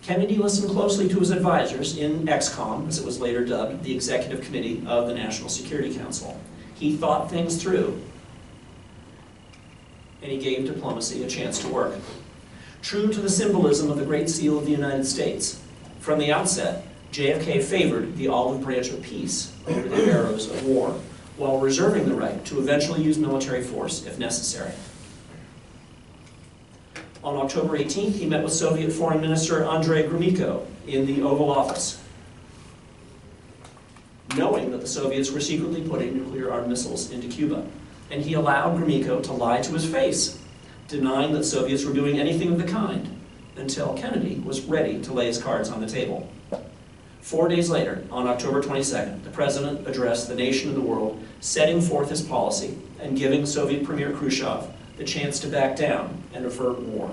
Kennedy listened closely to his advisors in XCOM, as it was later dubbed, the Executive Committee of the National Security Council. He thought things through, and he gave diplomacy a chance to work. True to the symbolism of the Great Seal of the United States, from the outset, JFK favored the olive branch of peace over the arrows of war, while reserving the right to eventually use military force if necessary. On October 18th, he met with Soviet Foreign Minister Andrei Gromyko in the Oval Office, knowing that the Soviets were secretly putting nuclear-armed missiles into Cuba. And he allowed Gromyko to lie to his face, denying that Soviets were doing anything of the kind, until Kennedy was ready to lay his cards on the table. 4 days later, on October 22nd, the president addressed the nation and the world, setting forth his policy and giving Soviet Premier Khrushchev the chance to back down and avert war.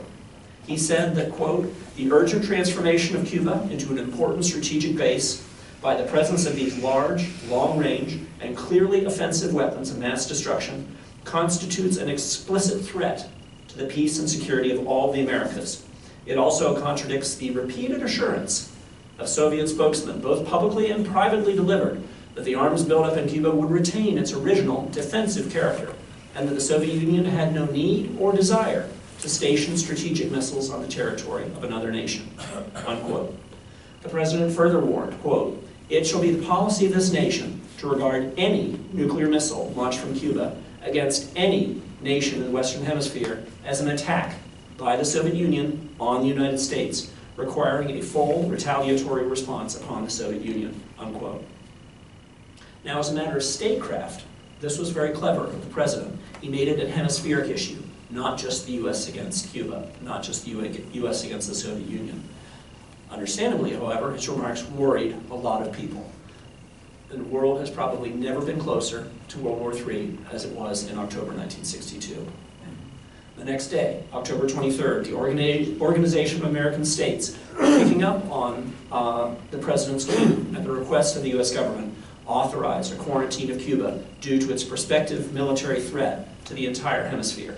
He said that, quote, "The urgent transformation of Cuba into an important strategic base by the presence of these large, long-range, and clearly offensive weapons of mass destruction constitutes an explicit threat to the peace and security of all the Americas. It also contradicts the repeated assurance of Soviet spokesmen, both publicly and privately delivered, that the arms buildup in Cuba would retain its original defensive character, and that the Soviet Union had no need or desire to station strategic missiles on the territory of another nation," unquote. The president further warned, quote, "It shall be the policy of this nation to regard any nuclear missile launched from Cuba against any nation in the Western Hemisphere as an attack by the Soviet Union on the United States, requiring a full retaliatory response upon the Soviet Union," unquote. Now, as a matter of statecraft, this was very clever of the president. He made it a hemispheric issue, not just the U.S. against Cuba, not just the U.S. against the Soviet Union. Understandably, however, his remarks worried a lot of people. The world has probably never been closer to World War III as it was in October 1962. The next day, October 23rd, the Organization of American States, picking up on the president's cue at the request of the U.S. government, authorized a quarantine of Cuba due to its prospective military threat to the entire hemisphere.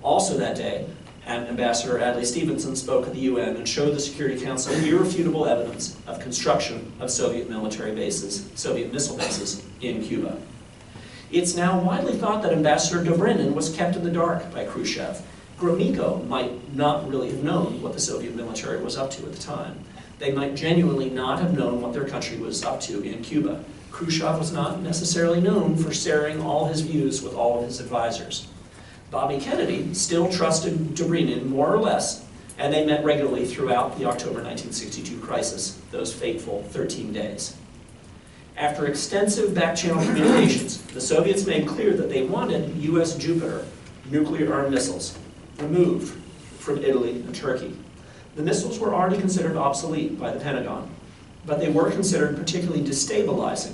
Also that day, Ambassador Adlai Stevenson spoke at the UN and showed the Security Council irrefutable evidence of construction of Soviet military bases, Soviet missile bases, in Cuba. It's now widely thought that Ambassador Dobrynin was kept in the dark by Khrushchev. Gromyko might not really have known what the Soviet military was up to at the time. They might genuinely not have known what their country was up to in Cuba. Khrushchev was not necessarily known for sharing all his views with all of his advisors. Bobby Kennedy still trusted Dobrynin more or less, and they met regularly throughout the October 1962 crisis, those fateful 13 days. After extensive back-channel communications, the Soviets made clear that they wanted U.S. Jupiter nuclear-armed missiles removed from Italy and Turkey. The missiles were already considered obsolete by the Pentagon, but they were considered particularly destabilizing,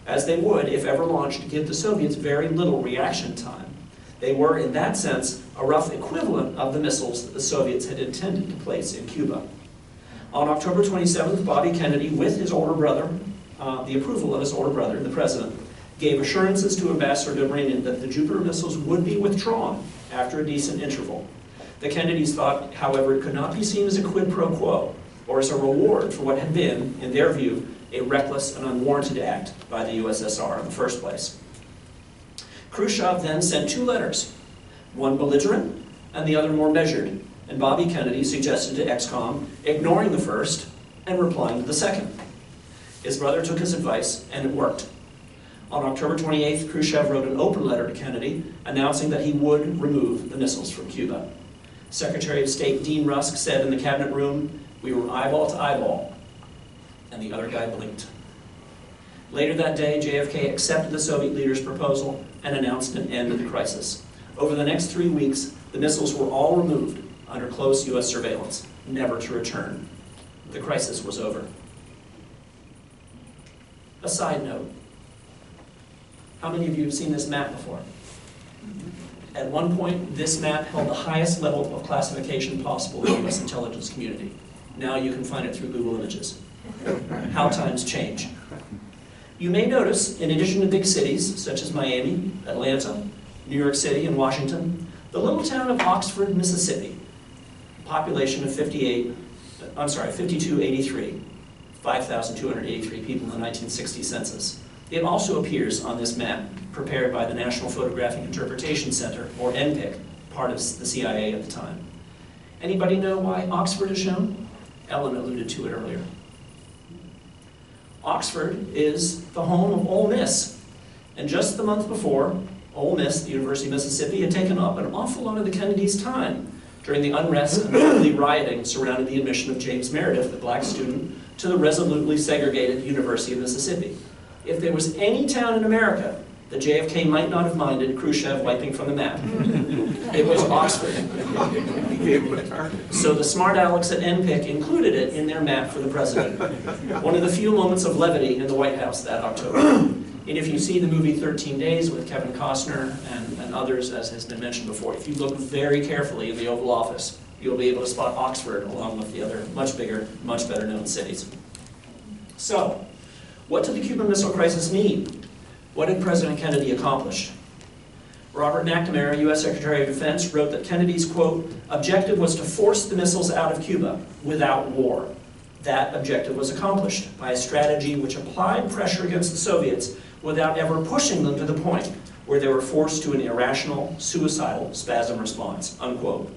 as they would, if ever launched, give the Soviets very little reaction time. They were, in that sense, a rough equivalent of the missiles that the Soviets had intended to place in Cuba. On October 27th, Bobby Kennedy, with his older brother, the approval of his older brother, the president, gave assurances to Ambassador Dobrinin that the Jupiter missiles would be withdrawn after a decent interval. The Kennedys thought, however, it could not be seen as a quid pro quo, or as a reward for what had been, in their view, a reckless and unwarranted act by the USSR in the first place. Khrushchev then sent 2 letters, one belligerent and the other more measured, and Bobby Kennedy suggested to ExComm ignoring the first and replying to the second. His brother took his advice, and it worked. On October 28th, Khrushchev wrote an open letter to Kennedy announcing that he would remove the missiles from Cuba. Secretary of State Dean Rusk said in the cabinet room, "We were eyeball to eyeball," and the other guy blinked. Later that day, JFK accepted the Soviet leader's proposal and announced an end to the crisis. Over the next 3 weeks, the missiles were all removed under close U.S. surveillance, never to return. The crisis was over. A side note. How many of you have seen this map before? At one point, this map held the highest level of classification possible in the U.S. intelligence community. Now you can find it through Google Images. How times change. You may notice, in addition to big cities such as Miami, Atlanta, New York City, and Washington, the little town of Oxford, Mississippi, population of 5283, 5,283 people in the 1960 census. It also appears on this map prepared by the National Photographic Interpretation Center, or NPIC, part of the CIA at the time. Anybody know why Oxford is shown? Ellen alluded to it earlier. Oxford is the home of Ole Miss, and just the month before, Ole Miss, the University of Mississippi, had taken up an awful lot of the Kennedys' time during the unrest and early rioting surrounding the admission of James Meredith, a black student, to the resolutely segregated University of Mississippi. If there was any town in America that JFK might not have minded Khrushchev wiping from the map, it was Oxford. So the smart Alex at NPIC included it in their map for the president. One of the few moments of levity in the White House that October. And if you see the movie 13 Days with Kevin Costner and others, as has been mentioned before, if you look very carefully in the Oval Office, you'll be able to spot Oxford along with the other much bigger, much better known cities. So, what did the Cuban Missile Crisis mean? What did President Kennedy accomplish? Robert McNamara, U.S. Secretary of Defense, wrote that Kennedy's, quote, objective was to force the missiles out of Cuba without war. That objective was accomplished by a strategy which applied pressure against the Soviets without ever pushing them to the point where they were forced to an irrational, suicidal spasm response, unquote.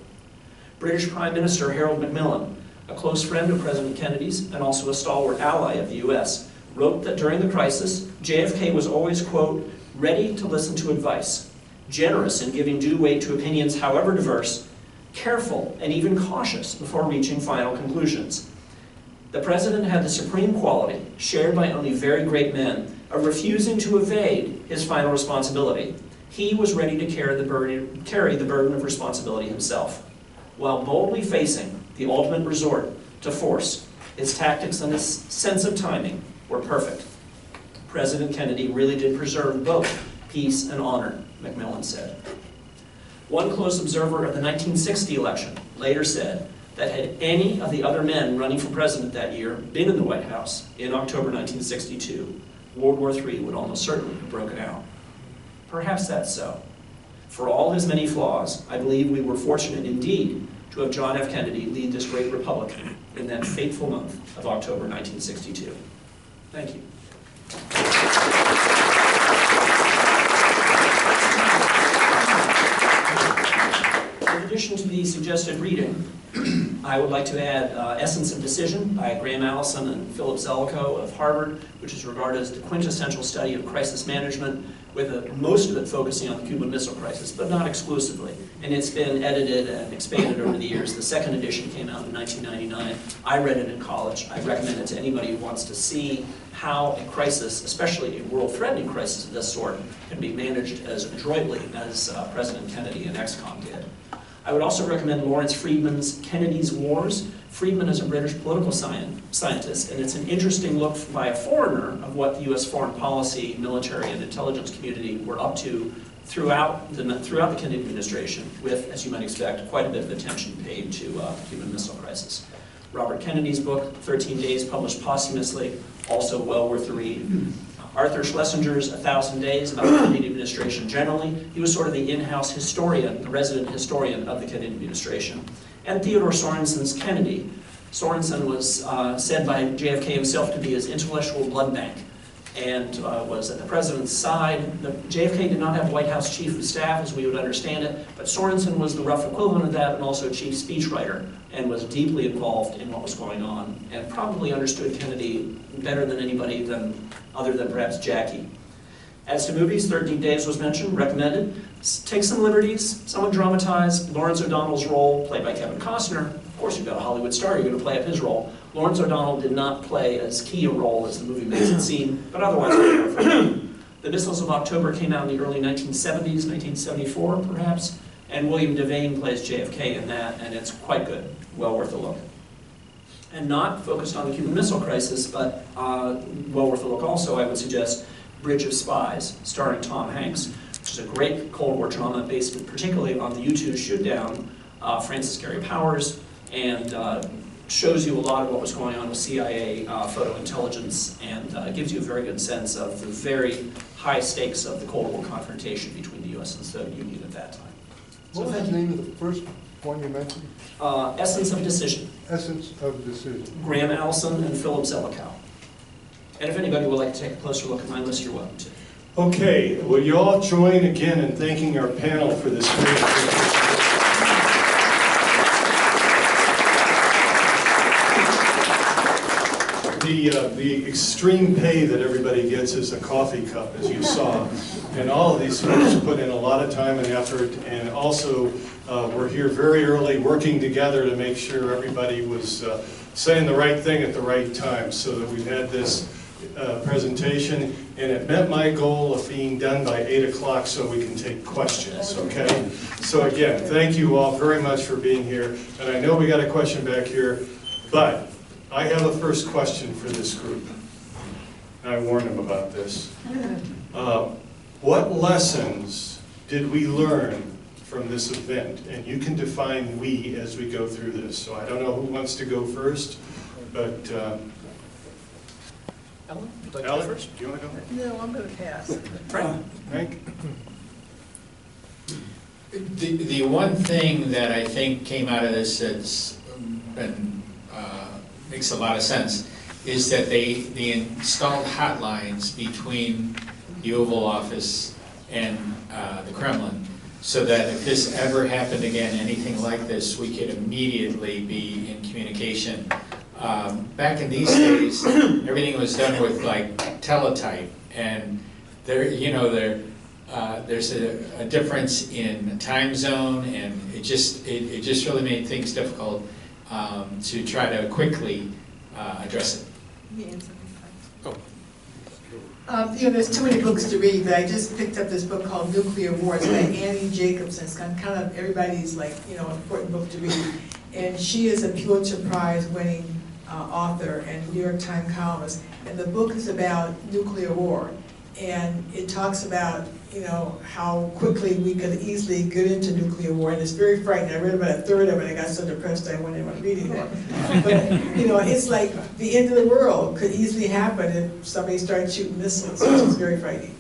British Prime Minister Harold Macmillan, a close friend of President Kennedy's and also a stalwart ally of the U.S., wrote that during the crisis, JFK was always, quote, ready to listen to advice, generous in giving due weight to opinions however diverse, careful and even cautious before reaching final conclusions. The president had the supreme quality, shared by only very great men, of refusing to evade his final responsibility. He was ready to carry the burden of responsibility himself, while boldly facing the ultimate resort to force. His tactics and his sense of timing were perfect. President Kennedy really did preserve both peace and honor, Macmillan said. One close observer of the 1960 election later said that had any of the other men running for president that year been in the White House in October 1962, World War III would almost certainly have broken out. Perhaps that's so. For all his many flaws, I believe we were fortunate indeed to have John F. Kennedy lead this great republic in that fateful month of October 1962. Thank you. In addition to the suggested reading, I would like to add Essence of Decision by Graham Allison and Philip Zelikow of Harvard, which is regarded as the quintessential study of crisis management, with most of it focusing on the Cuban Missile Crisis, but not exclusively. And it's been edited and expanded over the years. The second edition came out in 1999. I read it in college. I recommend it to anybody who wants to see how a crisis, especially a world-threatening crisis of this sort, can be managed as adroitly as President Kennedy and ExComm did. I would also recommend Lawrence Friedman's Kennedy's Wars. Friedman is a British political scientist, and it's an interesting look by a foreigner of of what the U.S. foreign policy, military, and intelligence community were up to throughout the Kennedy administration, with, as you might expect, quite a bit of attention paid to the Cuban Missile Crisis. Robert Kennedy's book, 13 Days, published posthumously, also well worth the read. Arthur Schlesinger's 1,000 Days, about the Kennedy administration generally. He was sort of the in-house historian, the resident historian of the Kennedy administration. And Theodore Sorensen's Kennedy. Sorensen was said by JFK himself to be his intellectual blood bank, and was at the president's side. JFK did not have White House chief of staff, as we would understand it, but Sorensen was the rough equivalent of that, and also chief speechwriter, and was deeply involved in what was going on, and probably understood Kennedy better than anybody other than perhaps Jackie. As to movies, 13 Days was mentioned, recommended. Take some liberties, somewhat dramatized. Lawrence O'Donnell's role, played by Kevin Costner. Of course, you've got a Hollywood star, you're going to play up his role. Lawrence O'Donnell did not play as key a role as the movie makes it seem, but otherwise, The Missiles of October came out in the early 1970s, 1974 perhaps, and William Devane plays JFK in that, and it's quite good, well worth a look. And not focused on the Cuban Missile Crisis, but well worth a look also, I would suggest, Bridge of Spies, starring Tom Hanks, which is a great Cold War drama based particularly on the U-2 shoot-down, Francis Gary Powers, and shows you a lot of what was going on with CIA photo intelligence, and gives you a very good sense of the very high stakes of the Cold War confrontation between the U.S. and the Soviet Union at that time. What was the name of the first one you mentioned? Essence of Decision. Essence of Decision. Graham Allison and Philip Zelikow. And if anybody would like to take a closer look at my list, you're welcome to. Okay, will you all join again in thanking our panel for this great presentation? The extreme pay that everybody gets is a coffee cup, as you saw. And all of these folks put in a lot of time and effort, and also we're here very early working together to make sure everybody was saying the right thing at the right time, so that we've had this presentation, and it met my goal of being done by 8 o'clock so we can take questions, okay? So again, thank you all very much for being here, and I know we got a question back here, but I have a first question for this group. I warned them about this. What lessons did we learn from this event? And you can define we as we go through this. So I don't know who wants to go first, but Ellen, would you like to Ellen, go first? do you want to go? No, I'm going to pass. Frank? Frank? The one thing that I think came out of this that's been, makes a lot of sense is that they installed hotlines between the Oval Office and the Kremlin, so that if this ever happened again, anything like this, we could immediately be in communication. Back in these days, everything was done with like teletype, and there's a difference in time zone, and it just really made things difficult to try to quickly address it. There's too many books to read, but I just picked up this book called Nuclear Wars by Annie Jacobson. It's kind of everybody's important book to read. And she is a Pulitzer Prize winning author and New York Times columnist. And the book is about nuclear war. And it talks about, how quickly we could easily get into nuclear war. And it's very frightening. I read about a third of it. I got so depressed I went in on reading more. But, it's like the end of the world could easily happen if somebody started shooting missiles, which is very frightening.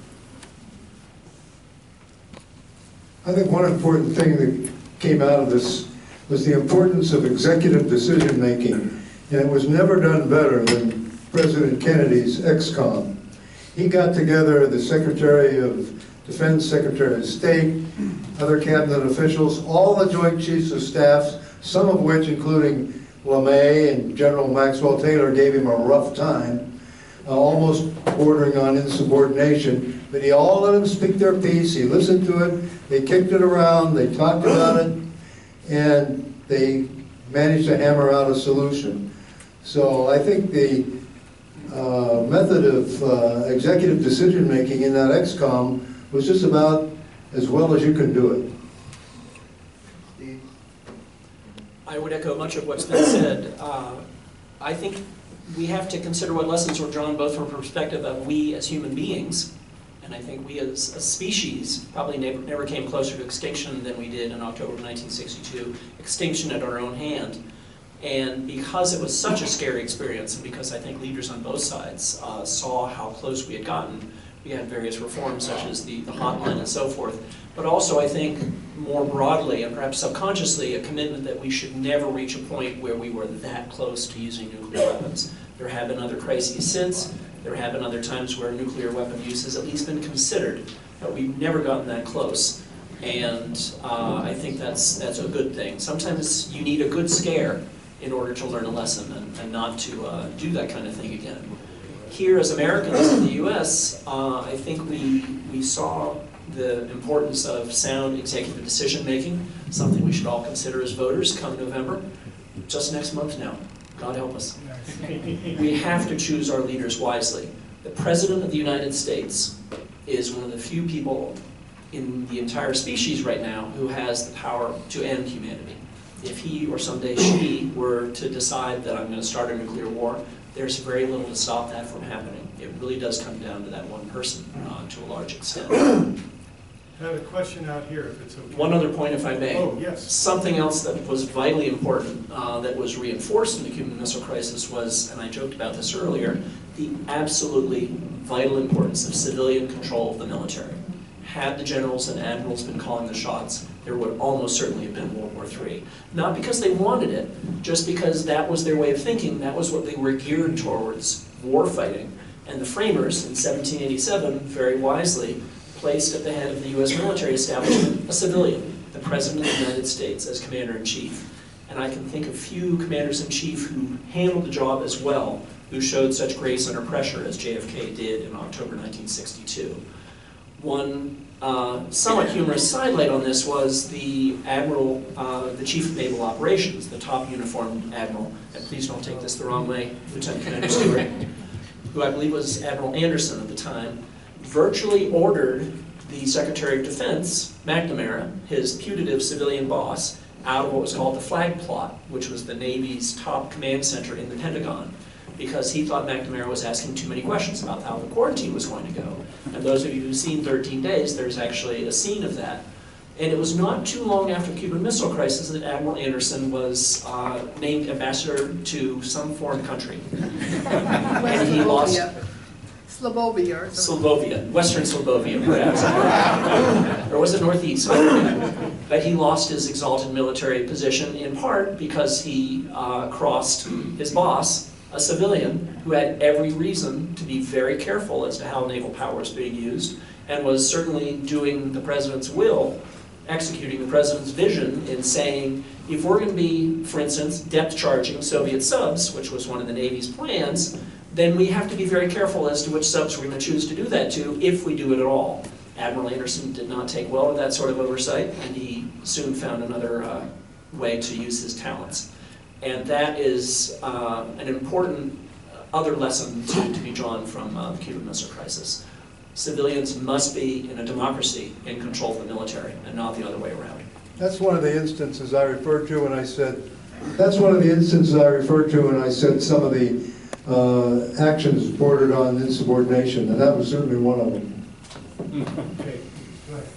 I think one important thing that came out of this was the importance of executive decision-making. And it was never done better than President Kennedy's ex-con. He got together the Secretary of Defense, Secretary of State, other cabinet officials, all the Joint Chiefs of Staffs, some of which, including LeMay and General Maxwell Taylor, gave him a rough time, almost bordering on insubordination. But he all let them speak their piece. He listened to it. They kicked it around. They talked about it. And they managed to hammer out a solution. So I think the method of executive decision-making in that XCOM was just about as well as you can do it. I would echo much of what's been said. I think we have to consider what lessons were drawn both from a perspective of we as human beings, and I think we as a species probably never came closer to extinction than we did in October of 1962, extinction at our own hand. And because it was such a scary experience, and because I think leaders on both sides saw how close we had gotten, we had various reforms such as the hotline and so forth. But also I think more broadly and perhaps subconsciously a commitment that we should never reach a point where we were that close to using nuclear weapons. There have been other crises since. There have been other times where nuclear weapon use has at least been considered, but we've never gotten that close. And I think that's a good thing. Sometimes you need a good scare in order to learn a lesson and not to do that kind of thing again. Here as Americans in the US, I think we saw the importance of sound executive decision making, something we should all consider as voters come November, just next month now. God help us. We have to choose our leaders wisely. The President of the United States is one of the few people in the entire species right now who has the power to end humanity. If he or someday she were to decide that I'm going to start a nuclear war, there's very little to stop that from happening. It really does come down to that one person to a large extent. I have a question out here, if it's okay. One other point, if I may. Oh, yes. Something else that was vitally important that was reinforced in the Cuban Missile Crisis was, and I joked about this earlier, the absolutely vital importance of civilian control of the military. Had the generals and admirals been calling the shots, there would almost certainly have been World War III. Not because they wanted it, just because that was their way of thinking, that was what they were geared towards, war fighting. And the framers in 1787, very wisely, placed at the head of the US military establishment a civilian, the President of the United States as Commander-in-Chief. And I can think of few Commanders-in-Chief who handled the job as well, who showed such grace under pressure as JFK did in October 1962. One somewhat humorous sidelight on this was the admiral, the chief of naval operations, the top uniformed admiral, and please don't take this the wrong way, Lieutenant Commander Stewart, who I believe was Admiral Anderson at the time, virtually ordered the Secretary of Defense, McNamara, his putative civilian boss, out of what was called the flag plot, which was the Navy's top command center in the Pentagon, because he thought McNamara was asking too many questions about how the quarantine was going to go. And those of you who've seen 13 Days, there's actually a scene of that. And it was not too long after the Cuban Missile Crisis that Admiral Anderson was named ambassador to some foreign country. And he lost... Slovovia. Slovovia, Western Slovovia, perhaps. Or was it Northeast? But he lost his exalted military position in part because he crossed his boss, a civilian, who had every reason to be very careful as to how naval power was being used, and was certainly doing the president's will, executing the president's vision in saying, if we're going to be, for instance, depth charging Soviet subs, which was one of the Navy's plans, then we have to be very careful as to which subs we're going to choose to do that to, if we do it at all. Admiral Anderson did not take well with that sort of oversight, and he soon found another way to use his talents. And that is an important other lesson to be drawn from the Cuban Missile Crisis. Civilians must be, in a democracy, in control of the military, and not the other way around. That's one of the instances I referred to when I said, some of the actions bordered on insubordination, and that was certainly one of them. Okay, go ahead.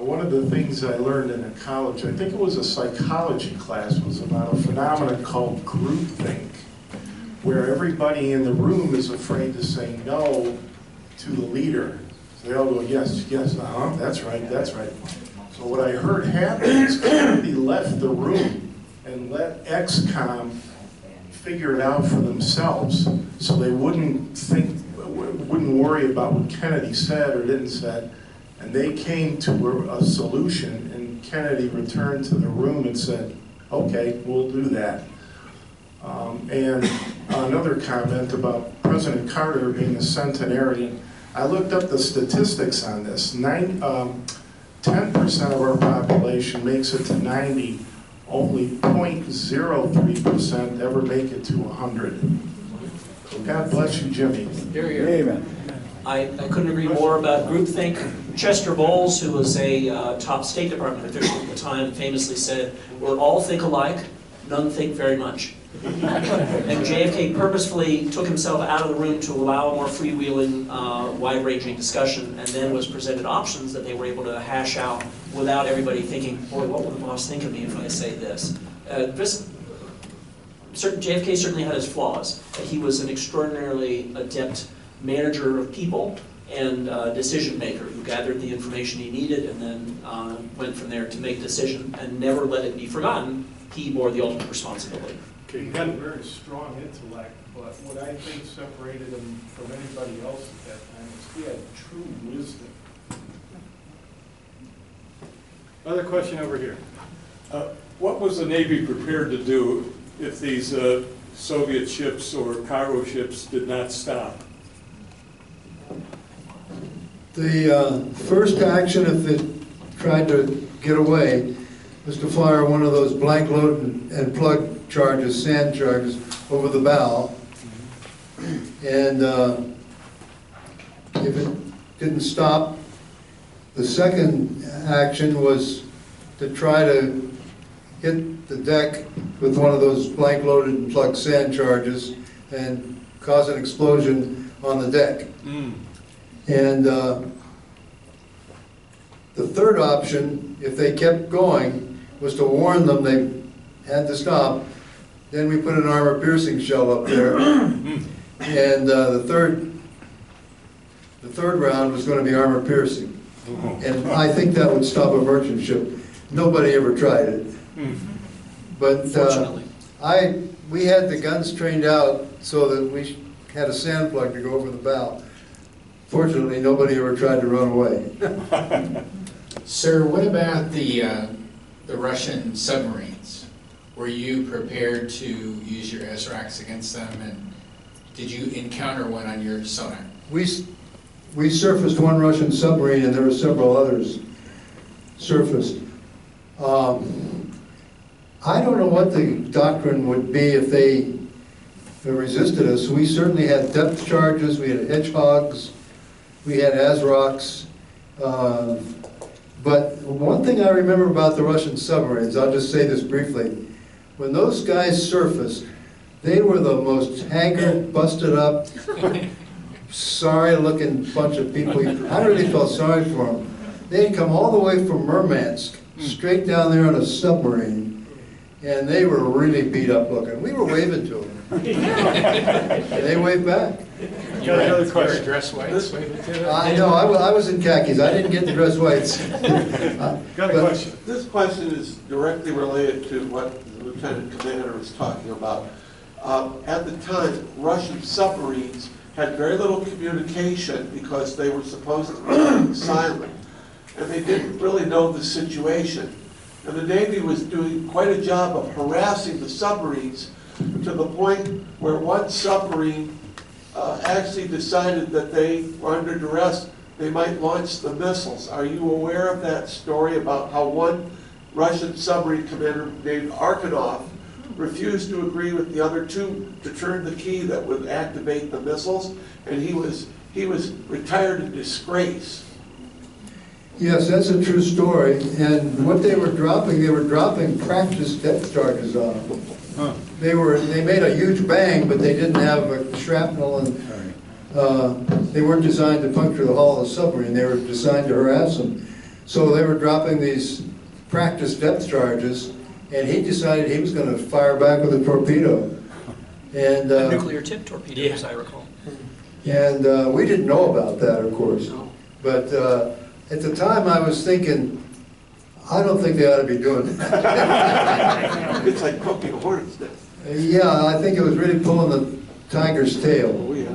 One of the things I learned in a college, I think it was a psychology class, was about a phenomenon called groupthink, where everybody in the room is afraid to say no to the leader. So they all go, yes, yes, that's right, that's right. So what I heard happen is Kennedy left the room and let XCOM figure it out for themselves, so they wouldn't worry about what Kennedy said or didn't said, and they came to a solution, and Kennedy returned to the room and said, okay, we'll do that. And another comment about President Carter being a centenarian, I looked up the statistics on this. 10% of our population makes it to 90. Only 0.03% ever make it to 100. God bless you, Jimmy. Here, here. Amen. I couldn't agree more about groupthink. Chester Bowles, who was a top State Department official at the time, famously said, "We'll all think alike, none think very much." And JFK purposefully took himself out of the room to allow a more freewheeling, wide-ranging discussion, and then was presented options that they were able to hash out without everybody thinking, boy, what will the boss think of me if I say this? JFK certainly had his flaws, but he was an extraordinarily adept manager of people and decision maker who gathered the information he needed and then went from there to make a decision and never let it be forgotten. He bore the ultimate responsibility. Okay, he had a very strong intellect, but what I think separated him from anybody else at that time is he had true wisdom. Other question over here. What was the Navy prepared to do if these Soviet ships or cargo ships did not stop? The first action, if it tried to get away, was to fire one of those blank load and plug charges, sand charges, over the bow. And if it didn't stop, the second action was to try to hit the deck with one of those blank loaded and plugged sand charges and cause an explosion on the deck. And the third option, if they kept going, was to warn them they had to stop. Then we put an armor-piercing shell up there, and the third round was going to be armor-piercing. And I think that would stop a merchant ship. Nobody ever tried it. But we had the guns trained out so that we had a sand plug to go over the bow. Fortunately, nobody ever tried to run away. Sir, what about the Russian submarines? Were you prepared to use your SRACs against them, and did you encounter one on your sonar? We surfaced one Russian submarine, and there were several others surfaced. I don't know what the doctrine would be if they resisted us. We certainly had depth charges, we had hedgehogs, we had ASROCs. But one thing I remember about the Russian submarines, I'll just say this briefly. When those guys surfaced, they were the most haggard, busted up, sorry-looking bunch of people. I really felt sorry for them. They had come all the way from Murmansk, straight down there on a submarine, and they were really beat up looking. We were waving to them. And they waved back. You got another question? Dress whites? I know, I was in khakis. I didn't get the dress whites. Got a question? This question is directly related to what the Lieutenant Commander was talking about. At the time, Russian submarines had very little communication because they were supposed to be silent. And they didn't really know the situation. And the Navy was doing quite a job of harassing the submarines to the point where one submarine actually decided that they were under duress, they might launch the missiles. Are you aware of that story about how one Russian submarine commander named Arkanov refused to agree with the other two to turn the key that would activate the missiles, and he was retired in disgrace? Yes, that's a true story. And what they were dropping practice depth charges on them. Huh. They made a huge bang, but they didn't have a shrapnel, and they weren't designed to puncture the hull of the submarine. They were designed to harass them. So they were dropping these practice depth charges, and he decided he was going to fire back with a torpedo. And A nuclear tip torpedo, as I recall. And we didn't know about that, of course. But at the time, I was thinking, I don't think they ought to be doing that. It's like poking a hornet's nest. Yeah, I think it was really pulling the tiger's tail. Oh, yeah.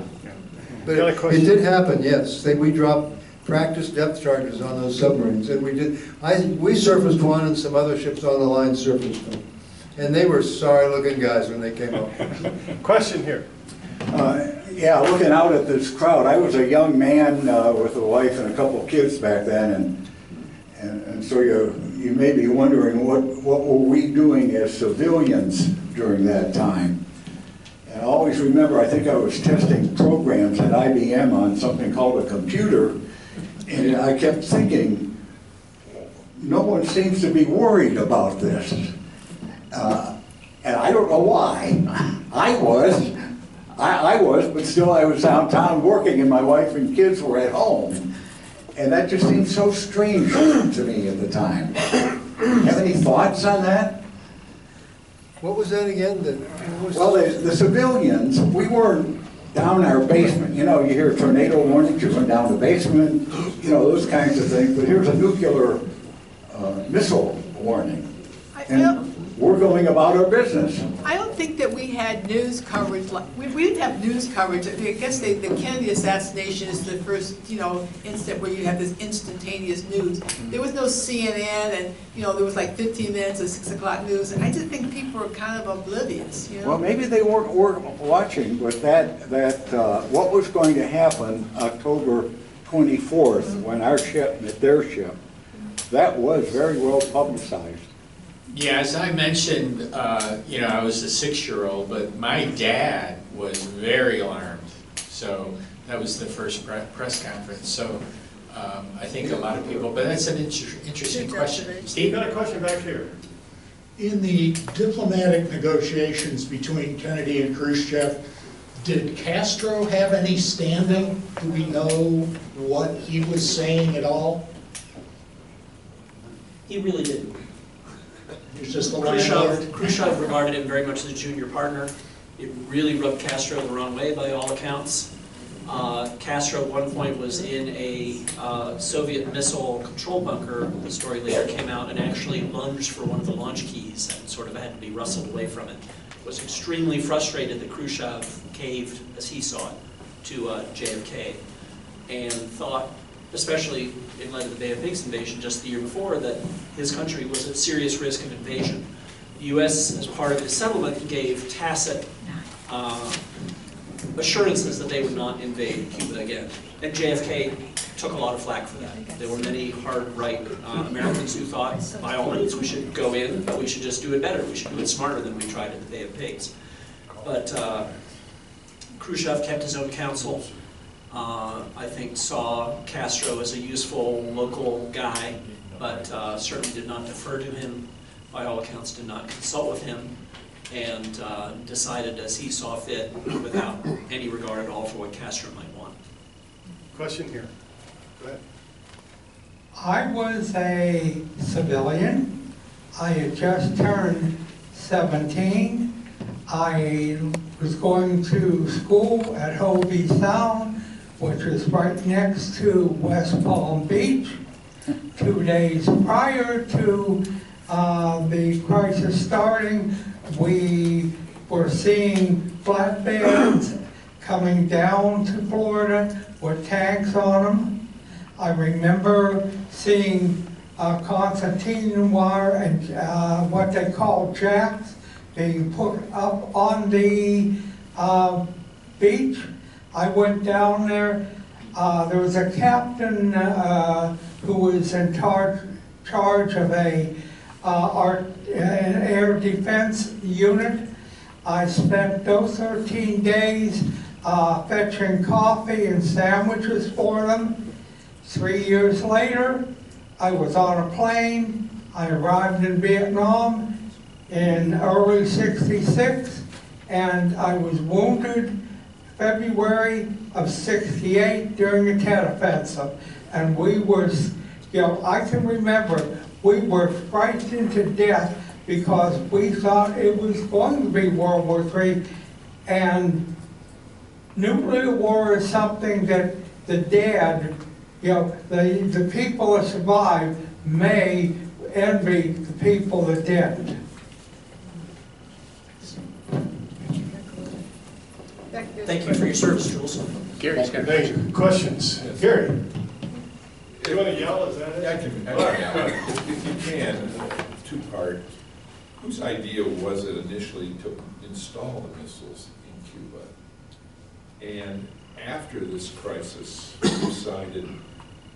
But it did happen, yes. We dropped practice depth charges on those submarines, and we did. We surfaced one, and some other ships on the line surfaced them, and they were sorry-looking guys when they came up. Question here. Yeah, looking out at this crowd, I was a young man with a wife and a couple of kids back then, and so you may be wondering what were we doing as civilians during that time. And I always remember, I think I was testing programs at IBM on something called a computer, and I kept thinking, no one seems to be worried about this. And I don't know why. I was, but still I was downtown working and my wife and kids were at home. And that just seemed so strange to me at the time. Have any thoughts on that? What was that again? Well, the civilians, we weren't down in our basement. You know, you hear tornado warnings, you went down the basement, you know, those kinds of things. But here's a nuclear missile warning. And we're going about our business. I don't think that we had news coverage, like, we didn't have news coverage. I guess the Kennedy assassination is the first, instant where you have this instantaneous news. There was no CNN and, there was like 15 minutes of 6 o'clock news. And I just think people were kind of oblivious, Well, maybe they weren't watching, but what was going to happen October 24th when our ship met their ship, that was very well publicized. Yeah, as I mentioned, I was a 6-year-old, but my dad was very alarmed. So that was the first press conference. So I think a lot of people, but that's an interesting question. Steve? Got a question back here. In the diplomatic negotiations between Kennedy and Khrushchev, did Castro have any standing? Do we know what he was saying at all? He really didn't. He was just the landlord? Khrushchev regarded him very much as a junior partner. It really rubbed Castro the wrong way by all accounts. Castro at one point was in a Soviet missile control bunker. The story later came out and actually lunged for one of the launch keys and sort of had to be wrestled away from it. Was extremely frustrated that Khrushchev caved, as he saw it, to JFK, and thought, especially in light of the Bay of Pigs invasion just the year before, that his country was at serious risk of invasion. The U.S., as part of his settlement, gave tacit assurances that they would not invade Cuba again. And JFK took a lot of flack for that. There were many hard-right Americans who thought, by all means, we should go in, but we should just do it better. We should do it smarter than we tried at the Bay of Pigs. But Khrushchev kept his own counsel. I think saw Castro as a useful local guy, but certainly did not defer to him. By all accounts, did not consult with him, and decided as he saw fit without any regard at all for what Castro might want. Question here. Go ahead. I was a civilian. I had just turned 17. I was going to school at Hovey Sound, which is right next to West Palm Beach. 2 days prior to the crisis starting, we were seeing flatbeds coming down to Florida with tanks on them. I remember seeing concertina wire and what they call jacks being put up on the beach. I went down there. There was a captain who was in charge of an air defense unit. I spent those 13 days fetching coffee and sandwiches for them. 3 years later, I was on a plane. I arrived in Vietnam in early '66, and I was wounded February of '68 during the Tet Offensive. And we were, I can remember, we were frightened to death because we thought it was going to be World War III. And nuclear war is something that the dead, the people that survived may envy the people that didn't. Thank you for your service, Jules. Gary's got questions. Gary? Do you want to yell? Is that it? Yeah, I can yell. If you can, two-part. Whose idea was it initially to install the missiles in Cuba? And after this crisis subsided,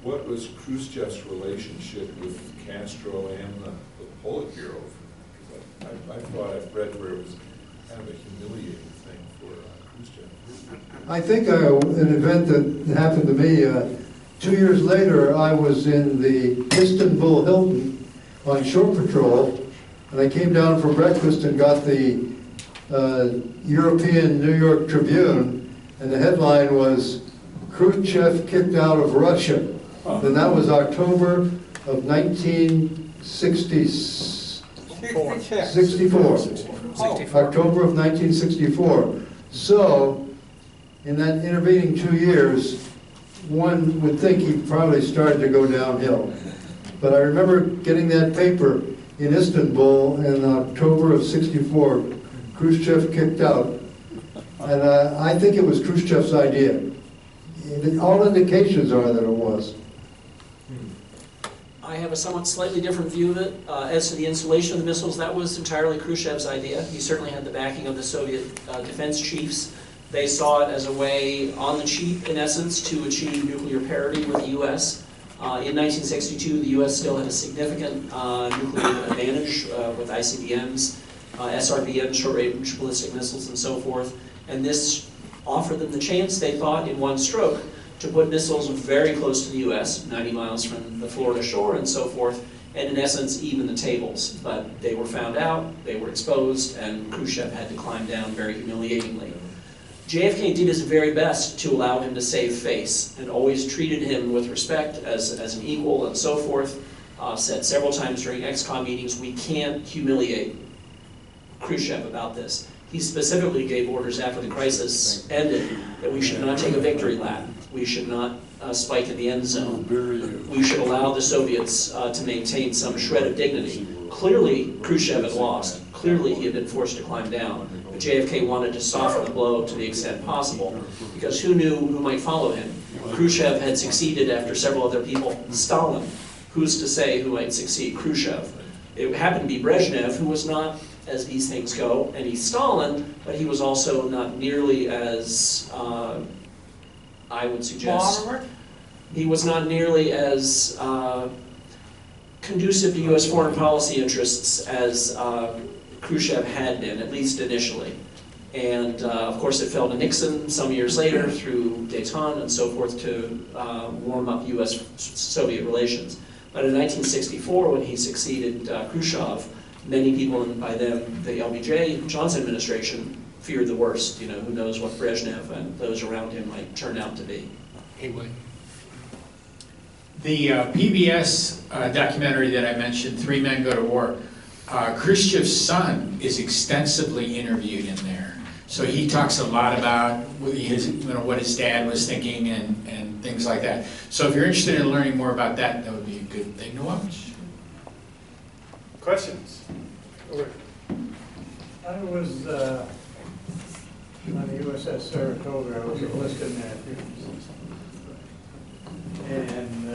what was Khrushchev's relationship with Castro and the Politburo? Because I thought I've read where it was kind of a humiliating thing for Khrushchev. I think an event that happened to me 2 years later, I was in the Istanbul Hilton on shore patrol, and I came down for breakfast and got the European New York Tribune, and the headline was, Khrushchev kicked out of Russia. And that was October of 1964. October of 1964. So, in that intervening 2 years, one would think he probably started to go downhill. But I remember getting that paper in Istanbul in October of '64. Khrushchev kicked out. And I think it was Khrushchev's idea. All indications are that it was. I have a somewhat slightly different view of it. As to the installation of the missiles, that was entirely Khrushchev's idea. He certainly had the backing of the Soviet defense chiefs. They saw it as a way, on the cheap, in essence, to achieve nuclear parity with the U.S. In 1962, the U.S. still had a significant nuclear advantage with ICBMs, SRBMs, short-range ballistic missiles, and so forth. And this offered them the chance, they thought, in one stroke, to put missiles very close to the U.S., 90 miles from the Florida shore and so forth, and in essence, even the tables. But they were found out, they were exposed, and Khrushchev had to climb down very humiliatingly. JFK did his very best to allow him to save face, and always treated him with respect as an equal and so forth. Said several times during ex-con meetings, we can't humiliate Khrushchev about this. He specifically gave orders after the crisis ended that we should not take a victory lap. We should not spike in the end zone. We should allow the Soviets to maintain some shred of dignity. Clearly, Khrushchev had lost. Clearly, he had been forced to climb down. But JFK wanted to soften the blow to the extent possible, because who knew who might follow him? Khrushchev had succeeded after several other people. Stalin, who's to say who might succeed Khrushchev? It happened to be Brezhnev, who was not, as these things go, and he's Stalin, but he was also not nearly as, I would suggest, he was not nearly as conducive to U.S. foreign policy interests as Khrushchev had been, at least initially. And of course it fell to Nixon some years later through Dayton and so forth to warm up U.S.-Soviet relations. But in 1964, when he succeeded Khrushchev, many people, and by them the LBJ Johnson administration, feared the worst. You know, who knows what Brezhnev and those around him might turn out to be. The PBS documentary that I mentioned, Three Men Go to War, Khrushchev's son is extensively interviewed in there. So he talks a lot about what his dad was thinking and things like that. So if you're interested in learning more about that, that would be a good thing to watch. Questions? I was on the USS Saratoga. I was enlisted in that. And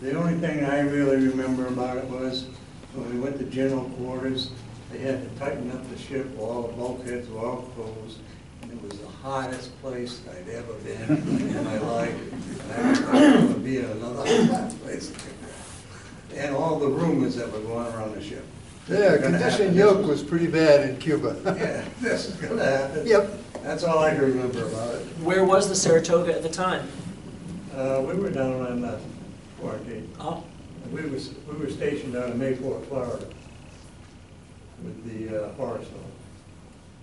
the only thing I really remember about it was when we went to general quarters, they had to tighten up the ship while all the bulkheads were all closed. And it was the hottest place I'd ever been in my life. And I don't want to be in another hot place. And all the rumors that were going around the ship. Yeah, conditioned yoke was pretty bad in Cuba. Yeah, this is going to happen. Yep. That's all I can remember about it. Where was the Saratoga at the time? We were down on quarantine. Oh. We were stationed down in Mayport, Florida, with the Forest Home.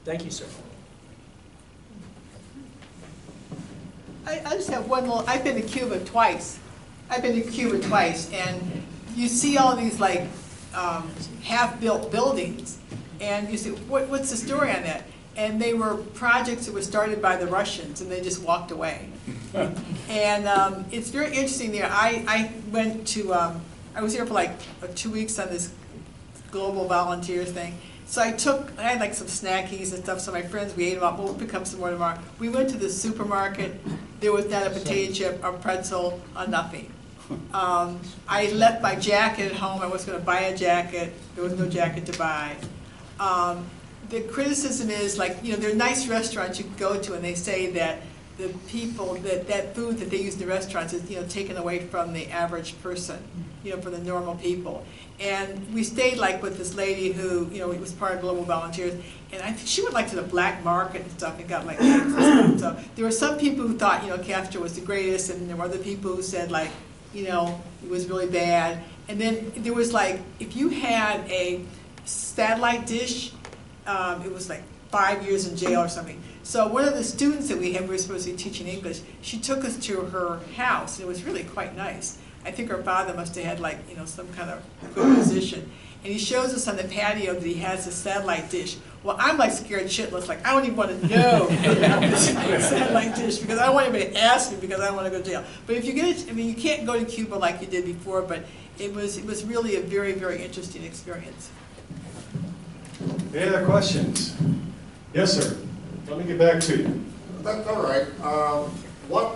Thank you, sir. I just have one little, I've been to Cuba twice. And you see all these like half-built buildings, and you say, what's the story on that? And they were projects that were started by the Russians, and they just walked away. And it's very interesting there. I went to, I was here for like 2 weeks on this global volunteer thing. So I had like some snackies and stuff, so my friends, we ate them up. We'll pick up some more tomorrow. We went to the supermarket. There was not a potato chip, a pretzel, a nothing. I left my jacket at home. I was going to buy a jacket. There was no jacket to buy. The criticism is, like, you know, there are nice restaurants you can go to, and they say that the people, that food that they use in the restaurants is, you know, taken away from the average person, you know, from the normal people. And we stayed like with this lady who, you know, was part of Global Volunteers, and I think she went like to the black market and stuff and got like eggs and stuff. So there were some people who thought, you know, Castro was the greatest, and there were other people who said, like, you know, it was really bad. And then there was like, if you had a satellite dish, it was like 5 years in jail or something. So one of the students that we had, we were supposed to be teaching English, she took us to her house. It was really quite nice. I think her father must have had like, you know, some kind of good position. And he shows us on the patio that he has a satellite dish. Well, I'm like scared shitless, like I don't even want to know about this satellite dish because I don't want anybody to ask me because I don't want to go to jail. But if you get it, I mean, you can't go to Cuba like you did before, but it was really a very, very interesting experience. Any other questions? Yes, sir. Let me get back to you. That's all right. What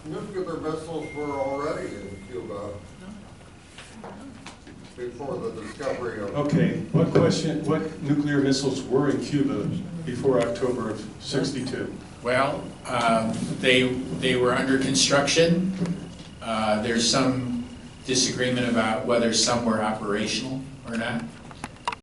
nuclear missiles were already in Cuba before the discovery of... Okay, what nuclear missiles were in Cuba before October of '62? Well, they were under construction. There's some disagreement about whether some were operational or not.